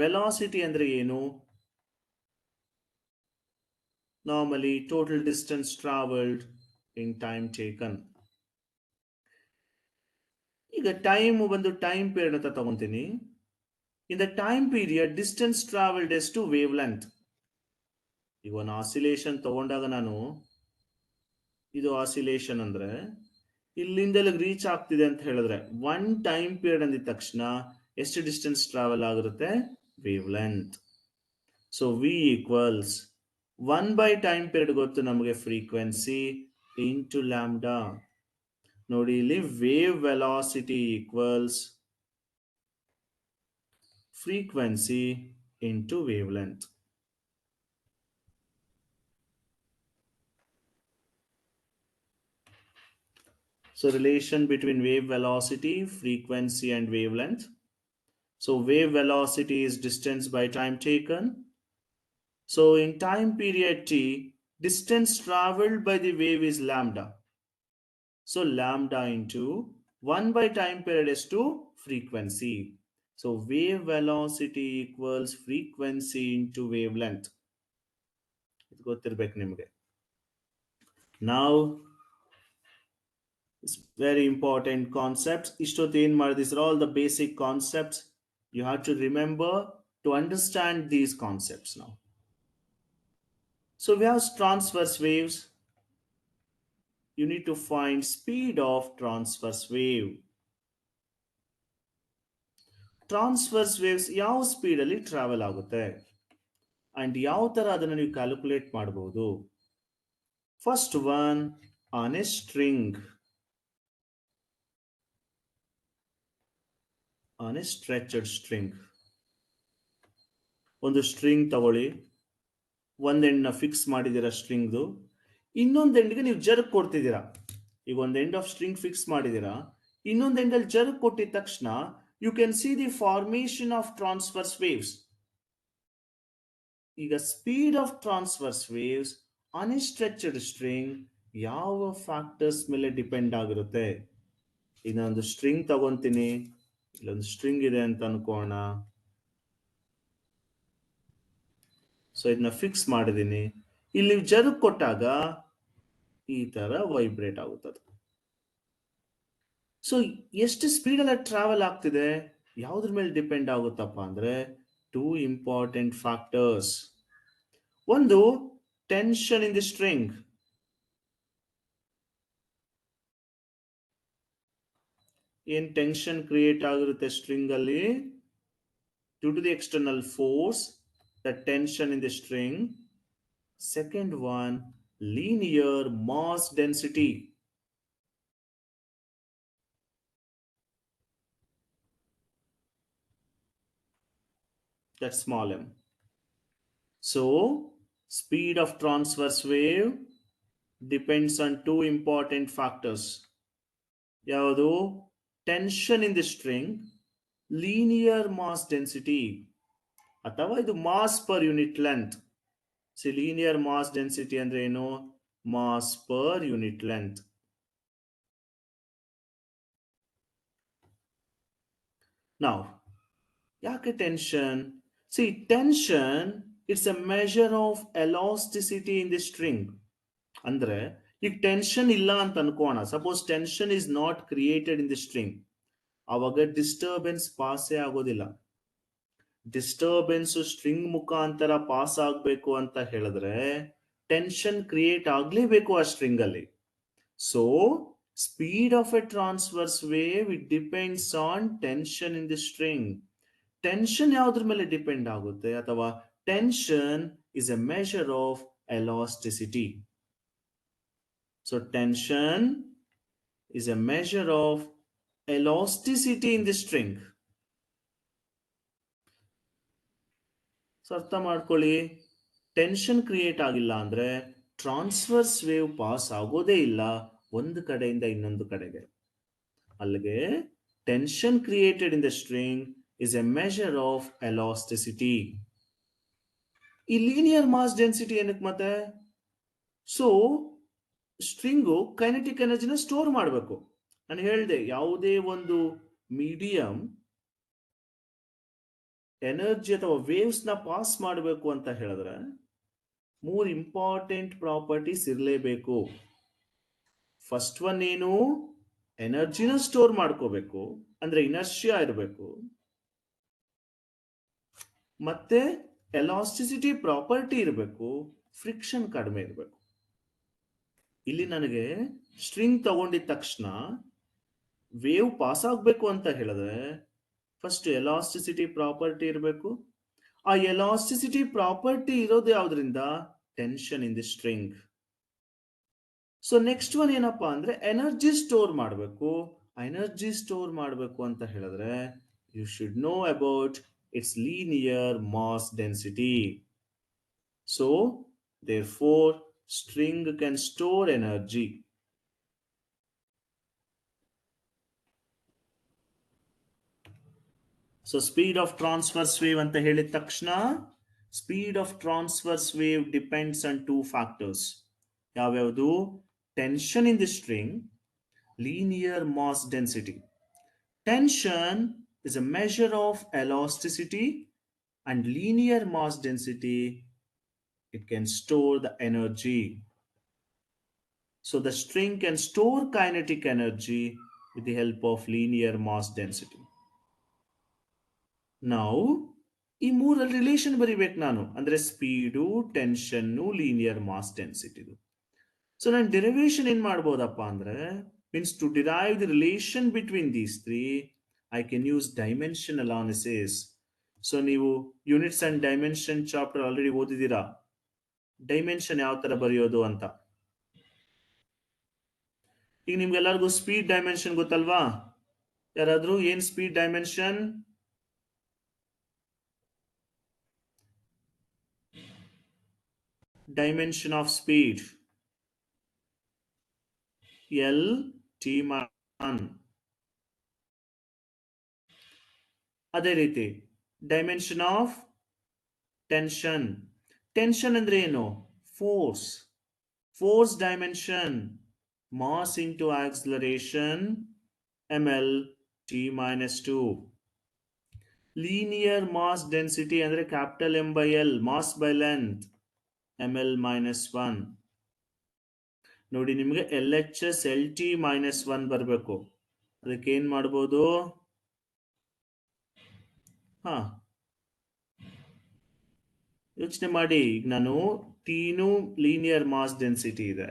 ವೆಲಾಸಿಟಿ ಅಂದ್ರೆ ಏನು? Normally total distance travelled in time taken. ಈಗ ಟೈಮ್ ಪೀರಿಯಡ್ ಅಂತ ತಗೊಂತೀನಿ. In the time period distance travelled ಎಷ್ಟು? Wavelength. ಈಗ ಒಂದು ಆಸಿಲೇಷನ್ ತಗೊಂಡಾಗ ನಾನು ಇದು ಆಸಿಲೇಷನ್ ಅಂದ್ರೆ ಇಲ್ಲಿಂದ ರೀಚ್ ಆಗ್ತಿದೆ ಅಂತ ಹೇಳಿದ್ರೆ ಒನ್ ಟೈಮ್ ಪೀರಿಯಡ್ ಅಂದಿದ ತಕ್ಷಣ ಎಷ್ಟು ಡಿಸ್ಟೆನ್ಸ್ ಟ್ರಾವೆಲ್ ಆಗಿರುತ್ತೆ? Wave length. So we equals 1 by time period ಗೊತ್ತು ನಮಗೆ, ಫ್ರೀಕ್ವೆನ್ಸಿ ಇಂಟು ಲ್ಯಾಂಬ್ಡಾ. ನೋಡಿ ಇಲ್ಲಿ wave velocity equals frequency into wave length. So relation between wave velocity, frequency and wavelength. So wave velocity is distance by time taken. So in time period t, distance traveled by the wave is lambda. So lambda into 1 by time period is to frequency. So wave velocity equals frequency into wavelength. Now it's very important concepts. These are all the basic concepts. You have to remember to understand these concepts now. So we have transverse waves. You need to find speed of transverse wave. Transverse waves ಯಾವ ಸ್ಪೀಡ್ ಅಲ್ಲಿ ಟ್ರಾವೆಲ್ ಆಗುತ್ತೆ ಅಂಡ್ ಯಾವ ತರ ಅದನ್ನು ನೀವು ಕ್ಯಾಲ್ಕುಲೇಟ್ ಮಾಡಬಹುದು? First one, on a string, on a stretched string. ಒಂದು ಸ್ಟ್ರಿಂಗ್ ತಗೊಳ್ಳಿ, ಒಂದ್ ಎಂಡ್ನ ಫಿಕ್ಸ್ ಮಾಡಿದ್ದೀರಾ ಸ್ಟ್ರಿಂಗ್ದು, ಇನ್ನೊಂದು ಎಂಡ್ಗೆ ನೀವು ಜರ್ಕ್ ಕೊಡ್ತಿದ್ದೀರಾ. ಈಗ ಒಂದು ಎಂಡ್ ಆಫ್ ಸ್ಟ್ರಿಂಗ್ ಫಿಕ್ಸ್ ಮಾಡಿದ್ದೀರಾ, ಇನ್ನೊಂದು ಎಂಡಲ್ಲಿ ಜರ್ಕ್ ಕೊಟ್ಟಿದ ತಕ್ಷಣ you can see the formation of transverse waves. ಈಗ speed of transverse waves on a stretched string ಯಾವ ಫ್ಯಾಕ್ಟರ್ಸ್ ಮೇಲೆ ಡಿಪೆಂಡ್ ಆಗಿರುತ್ತೆ? ಈಗ ನಾನೊಂದು ಸ್ಟ್ರಿಂಗ್ ತಗೊಂತೀನಿ, ಇಲ್ಲೊಂದು ಸ್ಟ್ರಿಂಗ್ ಇದೆ ಅಂತ ಅನ್ಕೋಣ. ಸೊ ಇದನ್ನ ಫಿಕ್ಸ್ ಮಾಡಿದೀನಿ. ಇಲ್ಲಿ ಜರ್ಕ್ ಕೊಟ್ಟಾಗ ಈ ತರ ವೈಬ್ರೇಟ್ ಆಗುತ್ತದೆ. ಸೊ ಎಷ್ಟು ಸ್ಪೀಡ್ ಅಲ್ಲಿ ಟ್ರಾವೆಲ್ ಆಗ್ತಿದೆ ಯಾವುದ್ರ ಮೇಲೆ ಡಿಪೆಂಡ್ ಆಗುತ್ತಪ್ಪ ಅಂದ್ರೆ ಟೂ ಇಂಪಾರ್ಟೆಂಟ್ ಫ್ಯಾಕ್ಟರ್ಸ್. ಒಂದು, ಟೆನ್ಷನ್ ಇನ್ ದಿ ಸ್ಟ್ರಿಂಗ್. ಏನ್ ಟೆನ್ಷನ್ ಕ್ರಿಯೇಟ್ ಆಗಿರುತ್ತೆ ಸ್ಟ್ರಿಂಗ್ ಅಲ್ಲಿ? Due to the external force, the tension in the string. Second one, linear mass density. That's small m. So speed of transverse wave depends on two important factors. ಯಾವುದು? Tension in the string, linear mass density, ಅಥವಾ ಇದು mass per unit length. Linear mass density ಅಂದ್ರೆ ಏನು? Mass per unit length. ನಾವು ಯಾಕೆ tension? See, tension, it's a measure of elasticity in the string. ಅಂದ್ರೆ ಈಗ ಟೆನ್ಷನ್ ಇಲ್ಲ ಅಂತ ಅನ್ಕೋಣ. Suppose tension is not created in the string, ಅವಾಗ ಡಿಸ್ಟರ್ಬೆನ್ಸ್ ಪಾಸೇ ಆಗೋದಿಲ್ಲ. ಡಿಸ್ಟರ್ಬೆನ್ಸ್ ಸ್ಟ್ರಿಂಗ್ ಮುಖಾಂತರ ಪಾಸ್ ಆಗಬೇಕು ಅಂತ ಹೇಳಿದ್ರೆ ಟೆನ್ಷನ್ ಕ್ರಿಯೇಟ್ ಆಗ್ಲೇಬೇಕು ಆ ಸ್ಟ್ರಿಂಗ್ ಅಲ್ಲಿ. So speed of a transverse wave it depends on tension in the string. Tension ಯಾವ್ದ್ರ ಮೇಲೆ ಡಿಪೆಂಡ್ ಆಗುತ್ತೆ, ಅಥವಾ tension is A measure of elasticity. So tension is a measure of elasticity in the string. So ಅರ್ಥ ಮಾಡ್ಕೊಳ್ಳಿ, ಟೆನ್ಷನ್ ಕ್ರಿಯೇಟ್ ಆಗಿಲ್ಲ ಅಂದ್ರೆ ಟ್ರಾನ್ಸ್ವರ್ಸ್ ವೇವ್ ಪಾಸ್ ಆಗೋದೇ ಇಲ್ಲ ಒಂದು ಕಡೆಯಿಂದ ಇನ್ನೊಂದು ಕಡೆಗೆ. ಅಲ್ಲಿಗೆ tension created in the string is A measure of elasticity. ಈ ಲೀನಿಯರ್ ಮಾಸ್ ಡೆನ್ಸಿಟಿ ಏನಕ್ಕೆ ಮತ್ತೆ? ಸೊ ಸ್ಟ್ರಿಂಗು ಕೈನೆಟಿಕ್ ಎನರ್ಜಿನ ಸ್ಟೋರ್ ಮಾಡಬೇಕು. ನಾನು ಹೇಳಿದೆ, ಯಾವುದೇ ಒಂದು ಮೀಡಿಯಂ ಎನರ್ಜಿ ಅಥವಾ ವೇವ್ಸ್ ನ ಪಾಸ್ ಮಾಡಬೇಕು ಅಂತ ಹೇಳಿದ್ರೆ 3 ಇಂಪಾರ್ಟೆಂಟ್ ಪ್ರಾಪರ್ಟೀಸ್ ಇರಲೇಬೇಕು. ಫಸ್ಟ್ ಒನ್ ಏನು? ಎನರ್ಜಿನ ಸ್ಟೋರ್ ಮಾಡ್ಕೋಬೇಕು, ಅಂದ್ರೆ ಇನರ್ಷಿಯಾ ಇರಬೇಕು. ಮತ್ತೆ ಎಲಾಸ್ಟಿಸಿಟಿ ಪ್ರಾಪರ್ಟಿ ಇರಬೇಕು, ಫ್ರಿಕ್ಷನ್ ಕಡಿಮೆ ಇರಬೇಕು. ಇಲ್ಲಿ ನನಗೆ ಸ್ಟ್ರಿಂಗ್ ತಗೊಂಡಿದ ತಕ್ಷಣ ವೇವ್ ಪಾಸ್ ಆಗಬೇಕು ಅಂತ ಹೇಳಿದ್ರೆ ಫಸ್ಟ್ ಎಲಾಸ್ಟಿಸಿಟಿ ಪ್ರಾಪರ್ಟಿ ಇರಬೇಕು. ಆ ಎಲಾಸ್ಟಿಸಿಟಿ ಪ್ರಾಪರ್ಟಿ ಇರೋದು ಯಾವ್ದ್ರಿಂದ? Tension in the string. So next one ಏನಪ್ಪಾ ಅಂದ್ರೆ ಎನರ್ಜಿ ಸ್ಟೋರ್ ಮಾಡಬೇಕು. ಎನರ್ಜಿ ಸ್ಟೋರ್ ಮಾಡಬೇಕು ಅಂತ ಹೇಳಿದ್ರೆ you should know about its linear mass density. So therefore string can store energy. So speed of transverse wave ಅಂತ ಹೇಳಿದ ತಕ್ಷಣ speed of transverse wave depends on 2 factors. ಯಾವ್ಯಾವುದು? Tension in the string, linear mass density. Tension is a measure of elasticity and linear mass density, it can store the energy. So the string can store kinetic energy with the help of linear mass density. Now ಈ ಮೂರಲ್ಲಿ ರಿಲೇಷನ್ ಬರಿಬೇಕು ನಾನು, ಅಂದ್ರೆ speed, tension, linear mass density. So ನಾನು ಡೆರಿವೇಶನ್ ಏನ್ ಮಾಡ್ಬೋದಪ್ಪ ಅಂದ್ರೆ, means to derive the relation between these three I can use dimension analysis. So ನೀವು units and dimension chapter already ಓದಿದ್ದೀರಾ, ಡೈಮೆನ್ಷನ್ ಯಾವ ತರ ಬರೆಯೋದು ಅಂತ. ಈಗ ನಿಮ್ಗೆಲ್ಲರಿಗೂ ಸ್ಪೀಡ್ ಡೈಮೆನ್ಷನ್ ಗೊತ್ತಲ್ವಾ? ಯಾರಾದ್ರೂ ಏನ್ speed dimension? Dimension of speed L T1. ಅದೇ ರೀತಿ ಡೈಮೆನ್ಷನ್ ಆಫ್ ಟೆನ್ಷನ್. ಟೆನ್ಷನ್ ಅಂದ್ರೆ ಏನು? Force. Force dimension mass into acceleration ml t-2. Linear mass density ಅಂದ್ರೆ capital M by L, mass by length ml-1. ನೋಡಿ, ನಿಮಗೆ LHS LT-1 ಬರಬೇಕು. ಅದಕ್ಕೆ ಏನ್ ಮಾಡ್ಬೋದು? ಯೋಚನೆ ಮಾಡಿ. ಈಗ ನಾನು ಟೀನು ಲೀನಿಯರ್ ಮಾಸ್ ಡೆನ್ಸಿಟಿ ಇದೆ,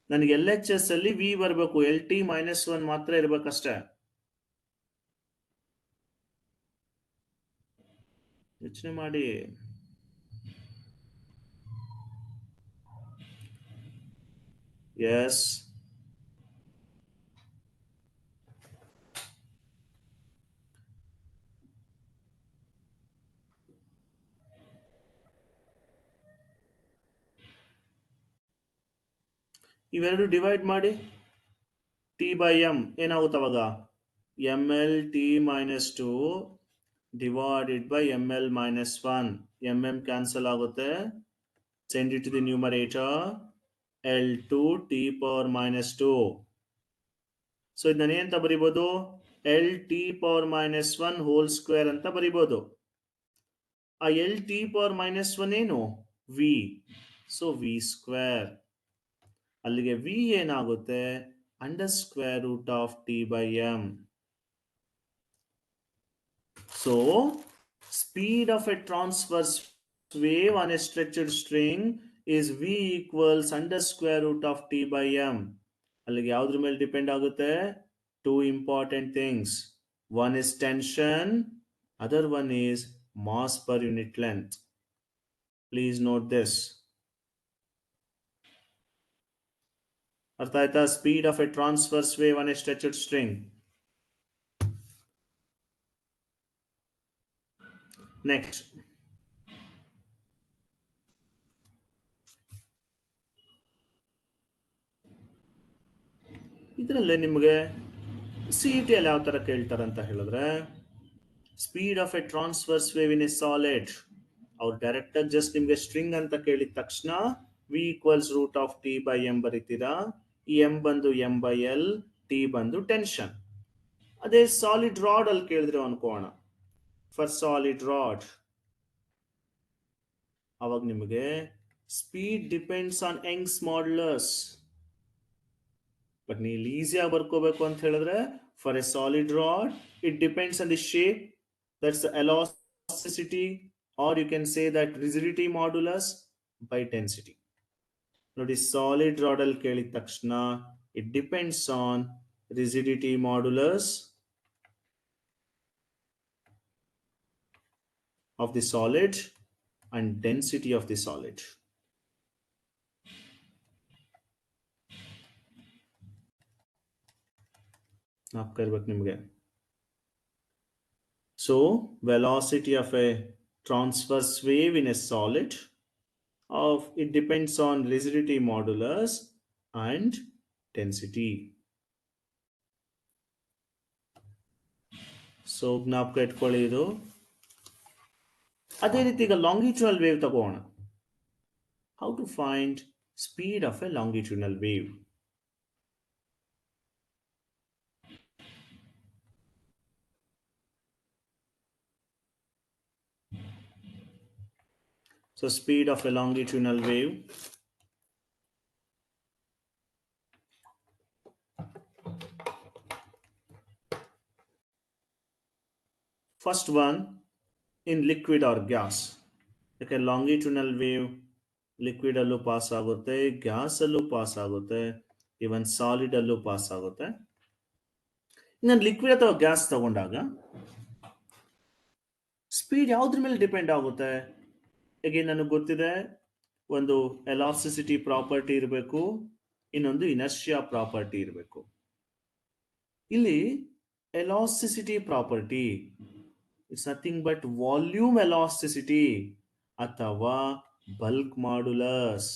ನನಗೆ LHS ಅಲ್ಲಿ V ಬರಬೇಕು, LT-1 ಮಾತ್ರ ಇರ್ಬೇಕಷ್ಟೇ. ಯೋಚನೆ ಮಾಡಿ. ಎಸ್, ಇವೆರಡು ಡಿವೈಡ್ ಮಾಡಿ, T/M ಏನಾಗುತ್ತೆ ಅವಾಗ? ml-t-2 divided by ml-1. mm cancel ಆಗುತ್ತೆ. Send it to the numerator, L2 t^-2. So ಇದನ್ನ ಏನಂತ ಬರಿಬೋದು? L t^-1 ಹೋಲ್ ಸ್ಕ್ವೇರ್ ಅಂತ ಬರಿಬೋದು. ಆ L t^-1 ಏನು? V. So V square. ಅಲ್ಲಿಗೆ V ಏನಾಗುತ್ತೆ? √T/M. So Speed of a transverse wave on a stretched string is v equals under square root of t by m. ಅಲ್ಲಿಗೆ ಯಾವ್ದ್ರ ಮೇಲೆ ಡಿಪೆಂಡ್ ಆಗುತ್ತೆ? Two important things. One is tension, other one is mass per unit length. Please note this. ಅರ್ಥ ಆಯ್ತಾ? Speed of a transverse wave on a stretched string. Next. ಇದರಲ್ಲೇ ನಿಮಗೆ ಸಿ ಇ ಟಿಯಲ್ಲಿ ಯಾವ ಥರ ಕೇಳ್ತಾರೆ ಅಂತ ಹೇಳಿದ್ರೆ, speed of a transverse wave in a solid, ಅವ್ರು ಡೈರೆಕ್ಟಾಗಿ ಜಸ್ಟ್ ನಿಮಗೆ ಸ್ಟ್ರಿಂಗ್ ಅಂತ ಕೇಳಿದ ತಕ್ಷಣ V equals root of T by M ಬರೀತೀರಾ. ಈ ಎಂ ಬಂದು ಎಂ ಬೈ ಎಲ್, ಟಿ ಬಂದು ಟೆನ್ಷನ್. ಅದೇ ಸಾಲಿಡ್ ರಾಡ್ ಅಲ್ಲಿ ಕೇಳಿದ್ರೆ ಅನ್ಕೋಣ, ಫಾರ್ ಸಾಲಿಡ್ ರಾಡ್ ಅವಾಗ ನಿಮಗೆ speed depends on Young's modulus. But ನೀವು ಈಸಿಯಾಗಿ ಬರ್ಕೋಬೇಕು ಅಂತ ಹೇಳಿದ್ರೆ, for a solid rod it depends on the shape, that's elasticity, R you can say that rigidity modulus by density. ನೋಡಿ, ಸಾಲಿಡ್ ರಾಡ್ ಅಲ್ಲಿ ಕೇಳಿದ ತಕ್ಷಣ it depends on rigidity modulus of the solid and density of the solid. So velocity of a transverse wave in a solid it depends on rigidity modulus and density. So ಜ್ಞಾಪಕ ಇಟ್ಕೊಳ್ಳಿ ಇದು. ಅದೇ ರೀತಿ ಈಗ ಲಾಂಗಿಟ್ಯೂಡಲ್ ವೇವ್ ತಗೋಣ. How to find speed of a longitudinal wave? So speed of a longitudinal wave, first one in liquid or gas. Okay, longitudinal wave liquid allu pass ಆಗುತ್ತೆ, ಗ್ಯಾಸ್ ಅಲ್ಲೂ ಪಾಸ್ ಆಗುತ್ತೆ, ಇವನ್ ಸಾಲಿಡ್ ಅಲ್ಲೂ ಪಾಸ್ ಆಗುತ್ತೆ. ಇನ್ನು ಲಿಕ್ವಿಡ್ ಅಥವಾ ಗ್ಯಾಸ್ ತಗೊಂಡಾಗ ಸ್ಪೀಡ್ ಯಾವ್ದ್ರ ಮೇಲೆ ಡಿಪೆಂಡ್ ಆಗುತ್ತೆ? ಈಗ ನನಗೆ ಗೊತ್ತಿದೆ, ಒಂದು ಎಲಾಸ್ಟಿಸಿಟಿ ಪ್ರಾಪರ್ಟಿ ಇರಬೇಕು, ಇನ್ನೊಂದು ಇನರ್ಷಿಯಾ ಪ್ರಾಪರ್ಟಿ ಇರಬೇಕು. ಇಲ್ಲಿ elasticity property it's nothing but volume elasticity ಅಥವಾ bulk modulus.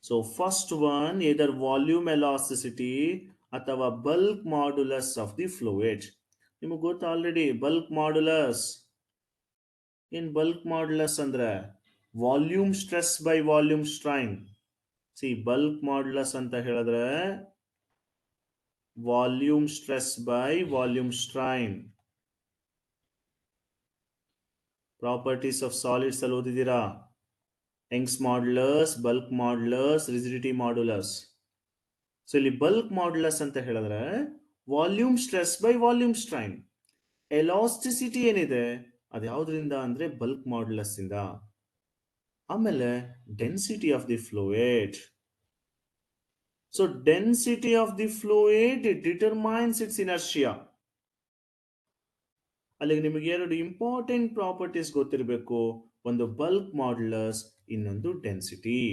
So first one either volume elasticity ಅಥವಾ bulk modulus of the fluid. ನಿಮಗೆ ಗೊತ್ತು already bulk modulus. In bulk modulus ಅಂದ್ರೆ volume stress by volume strain. See bulk modulus ಅಂತ ಹೇಳಿದ್ರೆ volume stress by volume strain. Properties of solids ಅಲ್ಲಿ ಓದಿದ್ದೀರಾ, Young's modulus, bulk modulus, rigidity modulus. So ಇಲ್ಲಿ ಬಲ್ಕ್ ಮಾಡ್ಯುಲಸ್ ಅಂತ ಹೇಳಿದ್ರೆ volume stress by volume strain. Elasticity ಏನಿದೆ ಅದು ಯಾವ್ದ್ರಿಂದ ಅಂದ್ರೆ ಬಲ್ಕ್ ಮಾಡ್ಯುಲಸ್ ಇಂದ. ಆಮೇಲೆ density of the fluid. So density of the fluid determines its inertia. ಅಲ್ಲಿಗೆ ನಿಮಗೆ ಎರಡು ಇಂಪಾರ್ಟೆಂಟ್ ಪ್ರಾಪರ್ಟೀಸ್ ಗೊತ್ತಿರಬೇಕು, ಒಂದು ಬಲ್ಕ್ ಮಾಡ್ಯುಲಸ್, ಇನ್ನೊಂದು density.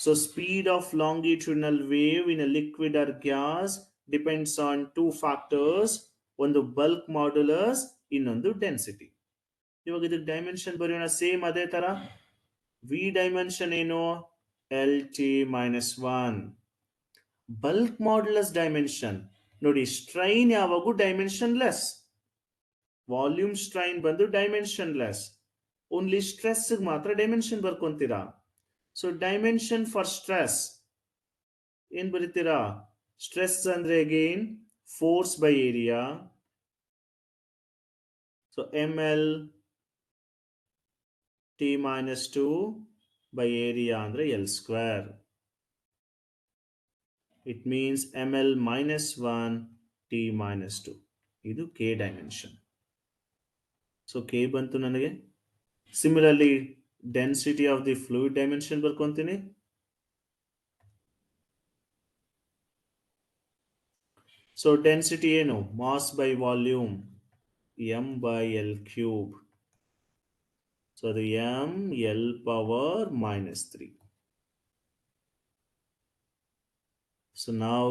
So speed of longitudinal wave in a liquid or gas depends on two factors, ಒಂದು ಬಲ್ಕ್ ಮಾಡ್ಯುಲಸ್, ಇನ್ನೊಂದು ಡೆನ್ಸಿಟಿ. ಇವಾಗ ಇದಕ್ಕೆ ಡೈಮೆನ್ಷನ್ ಬರೆಯೋಣ ಸೇಮ್ ಅದೇ ತರ. ವಿ ಡೈಮೆನ್ಷನ್ ಏನು? L T minus 1. Bulk modulus dimension ನೋಡಿ, ಸ್ಟ್ರೈನ್ ಯಾವಾಗೂ ಡೈಮೆನ್ಷನ್ ಲೆಸ್, ವಾಲ್ಯೂಮ್ ಸ್ಟ್ರೈನ್ ಬಂದು ಡೈಮೆನ್ಷನ್ ಲೆಸ್, ಓನ್ಲಿ ಸ್ಟ್ರೆಸ್ ಮಾತ್ರ ಡೈಮೆನ್ಷನ್ ಬರ್ಕೊಂತೀರಾ. ಸೊ ಡೈಮೆನ್ಷನ್ ಫಾರ್ ಸ್ಟ್ರೆಸ್ ಏನ್ ಬರೀತೀರಾ? ಸ್ಟ್ರೆಸ್ ಅಂದ್ರೆ again force by area. So M L T minus 2 by area ಅಂದ್ರೆ L square. It means ml minus 1 t minus 2. ಇದು k dimension. ಸೊ ಕೆ ಬಂತು ನನಗೆ. Similarly density of the fluid dimension ಬರ್ಕೊಂತೀನಿ. ಸೊ ಡೆನ್ಸಿಟಿ ಏನು? Mass by volume, m by L cube. So the m L power -3. So now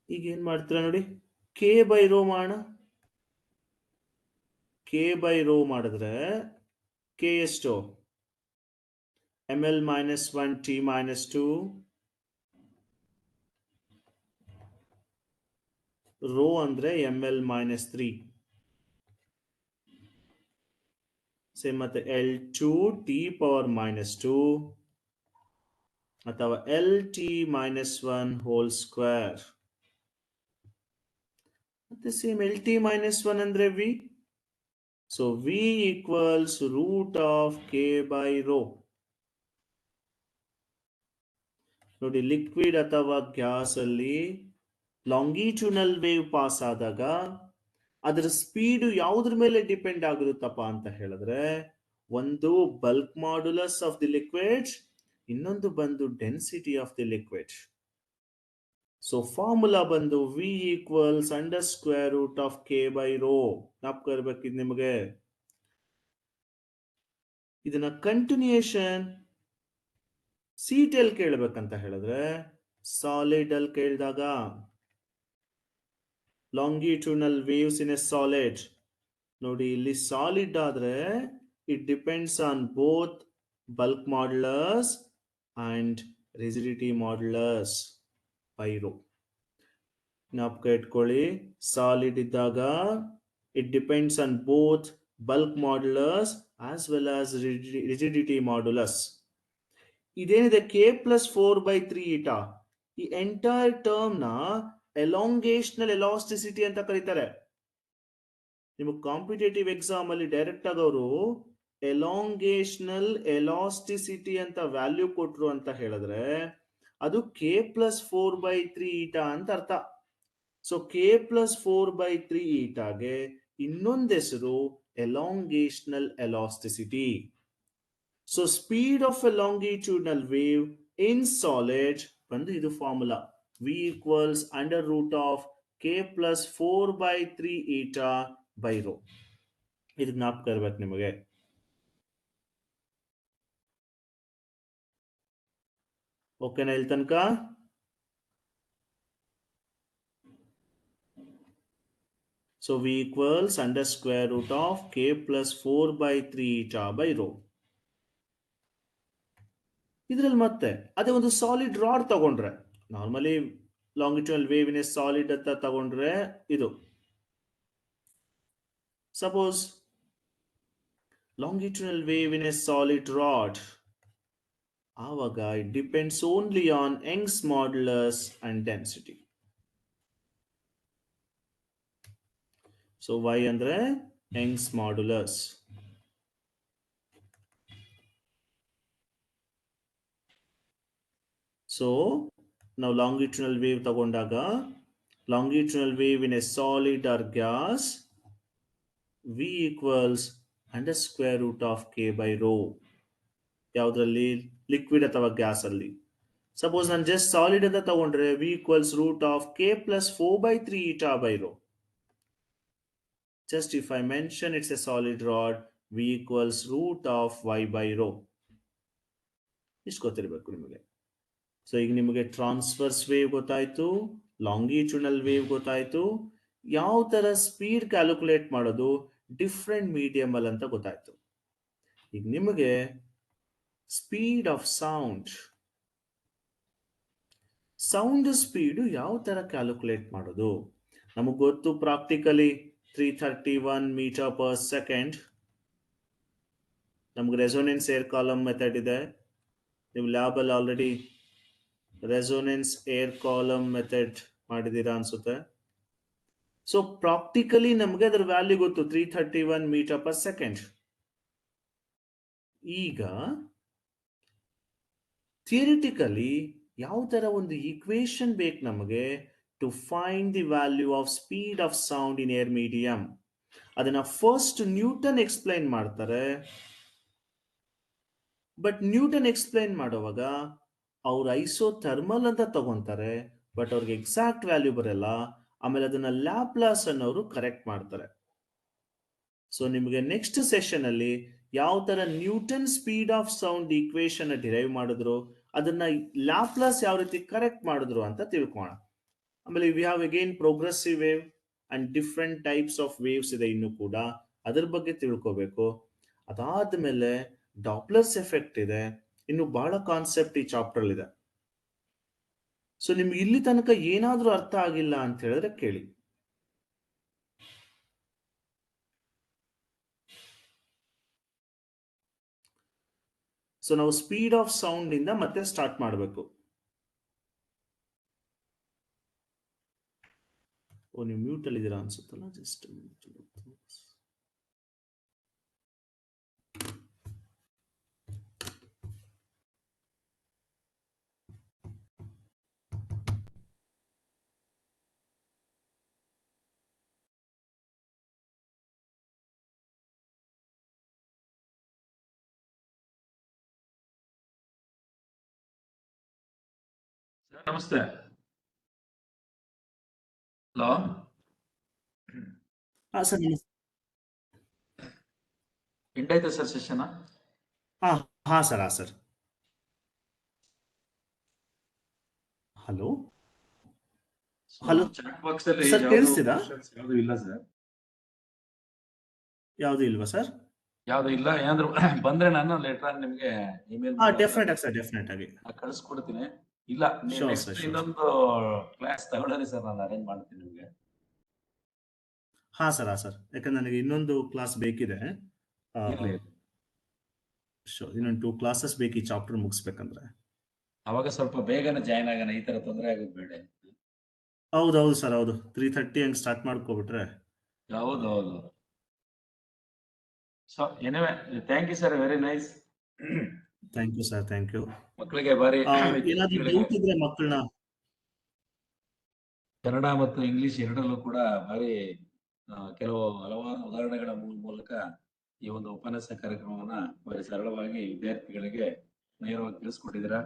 ಈಗ ಏನ್ ಮಾಡ್ತೀರಾ ನೋಡಿ, ಕೆ ಬೈ ರೋ ಮಾಡೋಣ. ಕೆ ಬೈ ರೋ ಮಾಡಿದ್ರೆ ಕೆ ಎಷ್ಟು? ml -1 t -2 ರೋ ಅಂದ್ರೆ ml -3. ಸೇಮ್ ಮತ್ತೆ L2 t ಪವರ್ -2 ಅಥವಾ LT -1 ಹೋಲ್ ಸ್ಕ್ವೇರ್. ಮತ್ತೆ ಸೇಮ್ LT -1 ಅಂದ್ರೆ V. So V equals root of K by rho. ನೋಡಿ, ಲಿಕ್ವಿಡ್ ಅಥವಾ ಗ್ಯಾಸ್ ಅಲ್ಲಿ ಲಾಂಗಿಟ್ಯೂನಲ್ ವೇವ್ ಪಾಸ್ ಆದಾಗ ಅದರ ಸ್ಪೀಡ್ ಯಾವುದ್ರ ಮೇಲೆ ಡಿಪೆಂಡ್ ಆಗಿರುತ್ತಪ್ಪ ಅಂತ ಹೇಳಿದ್ರೆ, ಒಂದು bulk modulus of the liquid, ಇನ್ನೊಂದು ಬಂದು density of the liquid. So formula ಬಂದು V equals under square root of K by rho. ಜ್ಞಾಪಕ ಇರ್ಬೇಕಿದ್ ನಿಮಗೆ. ಇದನ್ನ ಕಂಟಿನ್ಯೂಯೇಷನ್ ಸೀಟ್ ಎಲ್ ಕೇಳ್ಬೇಕಂತ ಹೇಳಿದ್ರೆ, ಸಾಲಿಡ್ ಅಲ್ಲಿ ಕೇಳಿದಾಗ longitudinal waves in a solid. ನೋಡಿ, ಇಲ್ಲಿ ಸಾಲಿಡ್ ಆದ್ರೆ it depends on both bulk modulus and rigidity modulus by rho. ಜ್ಞಾಪಕ ಇಟ್ಕೊಳ್ಳಿ, ಸಾಲಿಡ್ ಇದ್ದಾಗ it depends on both bulk modulus as well as rigidity modulus. ಇದೇನಿದೆ K+4/3 ಈಟಾ, ಈ ಎಂಟೈರ್ ಟರ್ಮ್ ನ ಎಲಾಂಗೇಷನಲ್ ಎಲಾಸ್ಟಿಸಿಟಿ ಅಂತ ಕರೀತಾರೆ. ನಿಮಗೆ ಕಾಂಪಿಟೇಟಿವ್ ಎಕ್ಸಾಮ್ ಅಲ್ಲಿ ಡೈರೆಕ್ಟ್ ಆಗಿ ಅವರು ಎಲಾಂಗೇಷನಲ್ ಎಲಾಸ್ಟಿಸಿಟಿ ಅಂತ ವ್ಯಾಲ್ಯೂ ಕೊಟ್ರು ಅಂತ ಹೇಳಿದ್ರೆ ಅದು K+4/3 ಈಟಾ ಅಂತ ಅರ್ಥ. ಸೊ K+4/3 ಈಟಾಗೆ ಇನ್ನೊಂದು ಹೆಸರು elongational elasticity. So speed of a longitudinal wave in solid ಬಂದು ಇದು formula, V equals under root of K+4/3 eta by rho. ಇದು ಜ್ಞಾಪಕ ಇರ್ಬೇಕು ನಿಮಗೆ. ಓಕೆನಾ ಇಲ್ಲಿ ತನಕ? So V equals under square root of K+4/3 eta by rho. ಇದ್ರಲ್ಲಿ ಮತ್ತೆ ಅದೇ ಒಂದು ಸಾಲಿಡ್ ರಾಡ್ ತಗೊಂಡ್ರೆ, normally longitudinal wave in a solid ಅಂತ ತಗೊಂಡ್ರೆ ಇದು suppose longitudinal wave in a solid rod, ಆವಾಗ it depends only on Young's modulus and density. So Y ಅಂದ್ರೆ ಯಂಗ್ಸ್ ಮಾಡ್ಯುಲಸ್. ಸೊ ನಾವು ಲಾಂಗಿಟ್ಯೂಡಲ್ ವೇವ್ ತಗೊಂಡಾಗ, longitudinal wave in a solid or gas, V equals under square root of K by rho. ಯಾವುದ್ರಲ್ಲಿ? ಲಿಕ್ವಿಡ್ ಅಥವಾ ಗ್ಯಾಸ್ ಅಲ್ಲಿ. ಸಪೋಸ್ ನಾನು ಜಸ್ಟ್ ಸಾಲಿಡ್ ಅಂತ ತಗೊಂಡ್ರೆ V equals root of K+4/3 eta by rho. Just if I mention it's a solid rod, V equals root of Y by rho. ಇಷ್ಟು ಗೊತ್ತಿರಬೇಕು ನಿಮಗೆ. ಸೊ ಈಗ ನಿಮಗೆ ಟ್ರಾನ್ಸ್ವರ್ಸ್ ವೇವ್ ಗೊತ್ತಾಯ್ತು, ಲಾಂಗಿಟ್ಯೂಡನಲ್ ವೇವ್ ಗೊತ್ತಾಯ್ತು, ಯಾವ ತರ ಸ್ಪೀಡ್ ಕ್ಯಾಲ್ಕುಲೇಟ್ ಮಾಡೋದು ಡಿಫ್ರೆಂಟ್ ಮೀಡಿಯಂ ಅಲ್ಲಿ ಅಂತ ಗೊತ್ತಾಯ್ತು. ಈಗ ನಿಮಗೆ ಸ್ಪೀಡ್ ಆಫ್ ಸೌಂಡ್ ಸ್ಪೀಡ್ ಯಾವ ತರ ಕ್ಯಾಲ್ಕುಲೇಟ್ ಮಾಡೋದು ನಮಗೆ ಗೊತ್ತು. Practically 331 metre per second. ನಮ್ಗೆ ರೆಸೋನೆನ್ಸ್ ಏರ್ ಕಾಲಮ್ ಮೆಥಡ್ ಇದೆ. ನೀವು ಲ್ಯಾಬ್ ಅಲ್ಲಿ already resonance air column method ಮಾಡಿದೀರಾ ಅನ್ಸುತ್ತೆ. ಸೊ ಪ್ರಾಕ್ಟಿಕಲಿ ನಮಗೆ ಅದರ ವ್ಯಾಲ್ಯೂ ಗೊತ್ತು, 331 ಮೀಟರ್ ಪರ್ ಸೆಕೆಂಡ್. ಈಗ ಥಿಯರಿಟಿಕಲಿ ಯಾವ ತರ ಒಂದು ಈಕ್ವೇಶನ್ ಬೇಕು ನಮಗೆ to find the value of speed of sound in air medium. ಅದನ್ನ ಫಸ್ಟ್ ನ್ಯೂಟನ್ ಎಕ್ಸ್ಪ್ಲೈನ್ ಮಾಡ್ತಾರೆ. ಬಟ್ ನ್ಯೂಟನ್ ಎಕ್ಸ್ಪ್ಲೈನ್ ಮಾಡುವಾಗ ಅವ್ರು ಐಸೋಥರ್ಮಲ್ ಅಂತ ತಗೊಂತಾರೆ, ಬಟ್ ಅವ್ರಿಗೆ ಎಕ್ಸಾಕ್ಟ್ ವ್ಯಾಲ್ಯೂ ಬರಲ್ಲ. ಆಮೇಲೆ ಅದನ್ನ ಲ್ಯಾಪ್ಲಾಸ್ ಅನ್ನೋರು ಕರೆಕ್ಟ್ ಮಾಡ್ತಾರೆ. ಸೊ ನಿಮಗೆ ನೆಕ್ಸ್ಟ್ ಸೆಷನ್ ಅಲ್ಲಿ ಯಾವ ತರ Newton speed of sound equation derive ಮಾಡಿದ್ರು, ಅದನ್ನ ಲ್ಯಾಪ್ಲಾಸ್ ಯಾವ ರೀತಿ ಕರೆಕ್ಟ್ ಮಾಡಿದ್ರು ಅಂತ ತಿಳ್ಕೋಣ. ಆಮೇಲೆ we have again progressive wave and different types of waves ಇದೆ ಇನ್ನು ಕೂಡ, ಅದ್ರ ಬಗ್ಗೆ ತಿಳ್ಕೋಬೇಕು. ಅದಾದ್ಮೇಲೆ ಡಾಪ್ಲರ್ಸ್ ಎಫೆಕ್ಟ್ ಇದೆ, ಇನ್ನು ಬಹಳ ಕಾನ್ಸೆಪ್ಟ್ ಈ ಚಾಪ್ಟರ್ ಇದೆ. ಸೊ ನಿಮ್ಗೆ ಇಲ್ಲಿ ತನಕ ಏನಾದ್ರೂ ಅರ್ಥ ಆಗಿಲ್ಲ ಅಂತ ಹೇಳಿದ್ರೆ ಕೇಳಿ. ಸೊ ನಾವು ಸ್ಪೀಡ್ ಆಫ್ ಸೌಂಡ್ ಇಂದ ಮತ್ತೆ ಸ್ಟಾರ್ಟ್ ಮಾಡಬೇಕು. ಓ, ನೀವು ಮ್ಯೂಟ್ ಅಲ್ಲಿ ಇದ್ದೀರಾ ಅನ್ಸುತ್ತಲ್ಲ, ಜಸ್ಟ್ ನಮಸ್ತೆ. ಹಲೋ. ಸರ್ ಎಂಡ್ ಆಯ್ತಾ ಸರ್ ಸೆಷನ್? ಹಾ sir. Hello hello chat box ಅಲ್ಲಿ ಸರ್ ಕೇಳಿಸ್ತಿದಾ? ಯಾವುದು ಇಲ್ಲ ಸರ್. ಯಾವುದು ಇಲ್ವಾ ಸರ್? ಯಾವ್ದು ಇಲ್ಲ. ಏನಾದ್ರು ಬಂದ್ರೆ ನಾನು ಲೆಟರ್ ನಿಮ್ಗೆ ಇಮೇಲ್ ಡೆಫಿನೆಟ್ ಆಗಿ ಸರ್, ಡೆಫಿನೆಟ್ ಆಗಿ ಕಳಿಸ್ಕೊಡ್ತೀನಿ. ಇಲ್ಲ ಇನ್ನೊಂದು ಕ್ಲಾಸ್ ತಗೊಳ್ಳಿ ಸರ್, ನಾನು ಅರೇಂಜ್ ಮಾಡ್ತೀನಿ ನಿಮ್ಗೆ. ಹಾ ಸರ್. ಯಾಕಂದ್ರೆ ನನಗೆ ಇನ್ನೊಂದು ಕ್ಲಾಸ್ ಬೇಕಿದೆ. ಇನ್ನೊಂದು 2 ಕ್ಲಾಸಸ್ ಬೇಕು ಈ ಚಾಪ್ಟರ್ ಮುಗಿಸ್ಬೇಕಂದ್ರೆ. ಅವಾಗ ಸ್ವಲ್ಪ ಬೇಗನೆ ಜಾಯ್ನ್ ಆಗೋಣ, ಈ ತರ ತೊಂದರೆ ಆಗೋದು ಬೇಡ. ಹೌದು ಸರ್, ಹೌದು. 3:30 ಹಂಗೆ ಸ್ಟಾರ್ಟ್ ಮಾಡ್ಕೊಬಿಟ್ರೆ. ಹೌದು. So anyway, thank you sir, very nice. Thank you sir, thank you. ಮಕ್ಕಳಿಗೆ ಬಾರಿ ಏನಾದ್ರೂ ಡೌಟ್ ಇದ್ರೆ ಮಕ್ಕಳನ್ನ ಕನ್ನಡ ಮತ್ತು ಇಂಗ್ಲಿಷ್ ಎರಡರಲ್ಲೂ ಕೂಡ ಬಾರಿ ಹಲವಾರು ಉದಾಹರಣೆಗಳ ಮೂಲಕ ಈ ಒಂದು ಉಪನ್ಯಾಸ ಕಾರ್ಯಕ್ರಮವನ್ನ ಬಾರಿ ಸರಳವಾಗಿ ವಿದ್ಯಾರ್ಥಿಗಳಿಗೆ ನೇರವಾಗಿ ತಿಳಿಸ್ಕೊಟ್ಟಿದ್ದೀರಾ.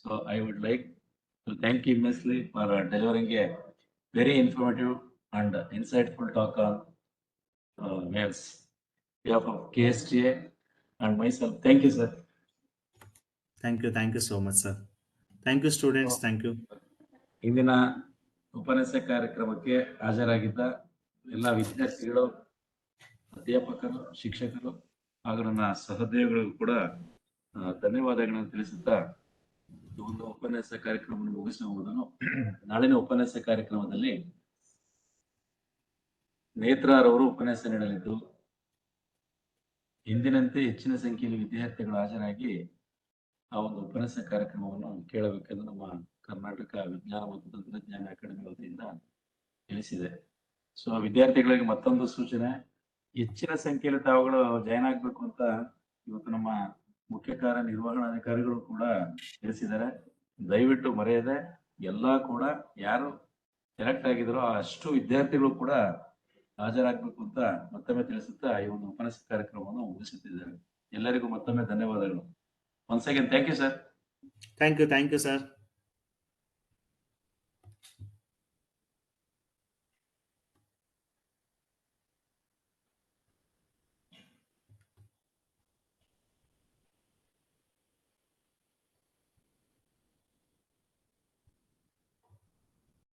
So I would like to thank you immensely for delivering a very informative and insightful talk on waves. behalf of KSTA and myself, thank you sir. Thank you so much sir. Thank you students, thank you. ಇಂದಿನ ಉಪನ್ಯಾಸ ಕಾರ್ಯಕ್ರಮಕ್ಕೆ ಹಾಜರಾಗಿದ್ದ ಎಲ್ಲ ವಿದ್ಯಾರ್ಥಿಗಳು, ಅಧ್ಯಾಪಕರು, ಶಿಕ್ಷಕರು ಹಾಗೂ ನನ್ನ ಸಹೋದ್ಯೋಗಿಗಳಿಗೂ ಕೂಡ ಧನ್ಯವಾದಗಳನ್ನು ತಿಳಿಸುತ್ತಾ ಈ ಒಂದು ಉಪನ್ಯಾಸ ಕಾರ್ಯಕ್ರಮವನ್ನು ಮುಗಿಸುವುದನ್ನು ನಾಳಿನ ಉಪನ್ಯಾಸ ಕಾರ್ಯಕ್ರಮದಲ್ಲಿ ನೇತ್ರಾರವರು ಉಪನ್ಯಾಸ ನೀಡಲಿದ್ದು, ಹಿಂದಿನಂತೆ ಹೆಚ್ಚಿನ ಸಂಖ್ಯೆಯಲ್ಲಿ ವಿದ್ಯಾರ್ಥಿಗಳು ಹಾಜರಾಗಿ ಆ ಒಂದು ಉಪನ್ಯಾಸ ಕಾರ್ಯಕ್ರಮವನ್ನು ಕೇಳಬೇಕೆಂದು ನಮ್ಮ ಕರ್ನಾಟಕ ವಿಜ್ಞಾನ ಮತ್ತು ತಂತ್ರಜ್ಞಾನ ಅಕಾಡೆಮಿ ವತಿಯಿಂದ ತಿಳಿಸಿದೆ. ಸೊ ವಿದ್ಯಾರ್ಥಿಗಳಿಗೆ ಮತ್ತೊಂದು ಸೂಚನೆ, ಹೆಚ್ಚಿನ ಸಂಖ್ಯೆಯಲ್ಲಿ ತಾವುಗಳು ಜಾಯ್ನ್ ಆಗ್ಬೇಕು ಅಂತ ಇವತ್ತು ನಮ್ಮ ಮುಖ್ಯ ಕಾರ್ಯನಿರ್ವಹಣಾಧಿಕಾರಿಗಳು ಕೂಡ ತಿಳಿಸಿದ್ದಾರೆ. ದಯವಿಟ್ಟು ಮರೆಯದೆ ಎಲ್ಲಾ ಕೂಡ ಯಾರು ಸೆಲೆಕ್ಟ್ ಆಗಿದ್ರು ಅಷ್ಟು ವಿದ್ಯಾರ್ಥಿಗಳು ಕೂಡ ಹಾಜರಾಗಬೇಕು ಅಂತ ಮತ್ತೊಮ್ಮೆ ತಿಳಿಸುತ್ತಾ ಈ ಒಂದು ಉಪನ್ಯಾಸ ಕಾರ್ಯಕ್ರಮವನ್ನು ಮುಗಿಸುತ್ತಿದ್ದಾರೆ. ಎಲ್ಲರಿಗೂ ಮತ್ತೊಮ್ಮೆ ಧನ್ಯವಾದಗಳು. Once again thank you sir. Thank you sir.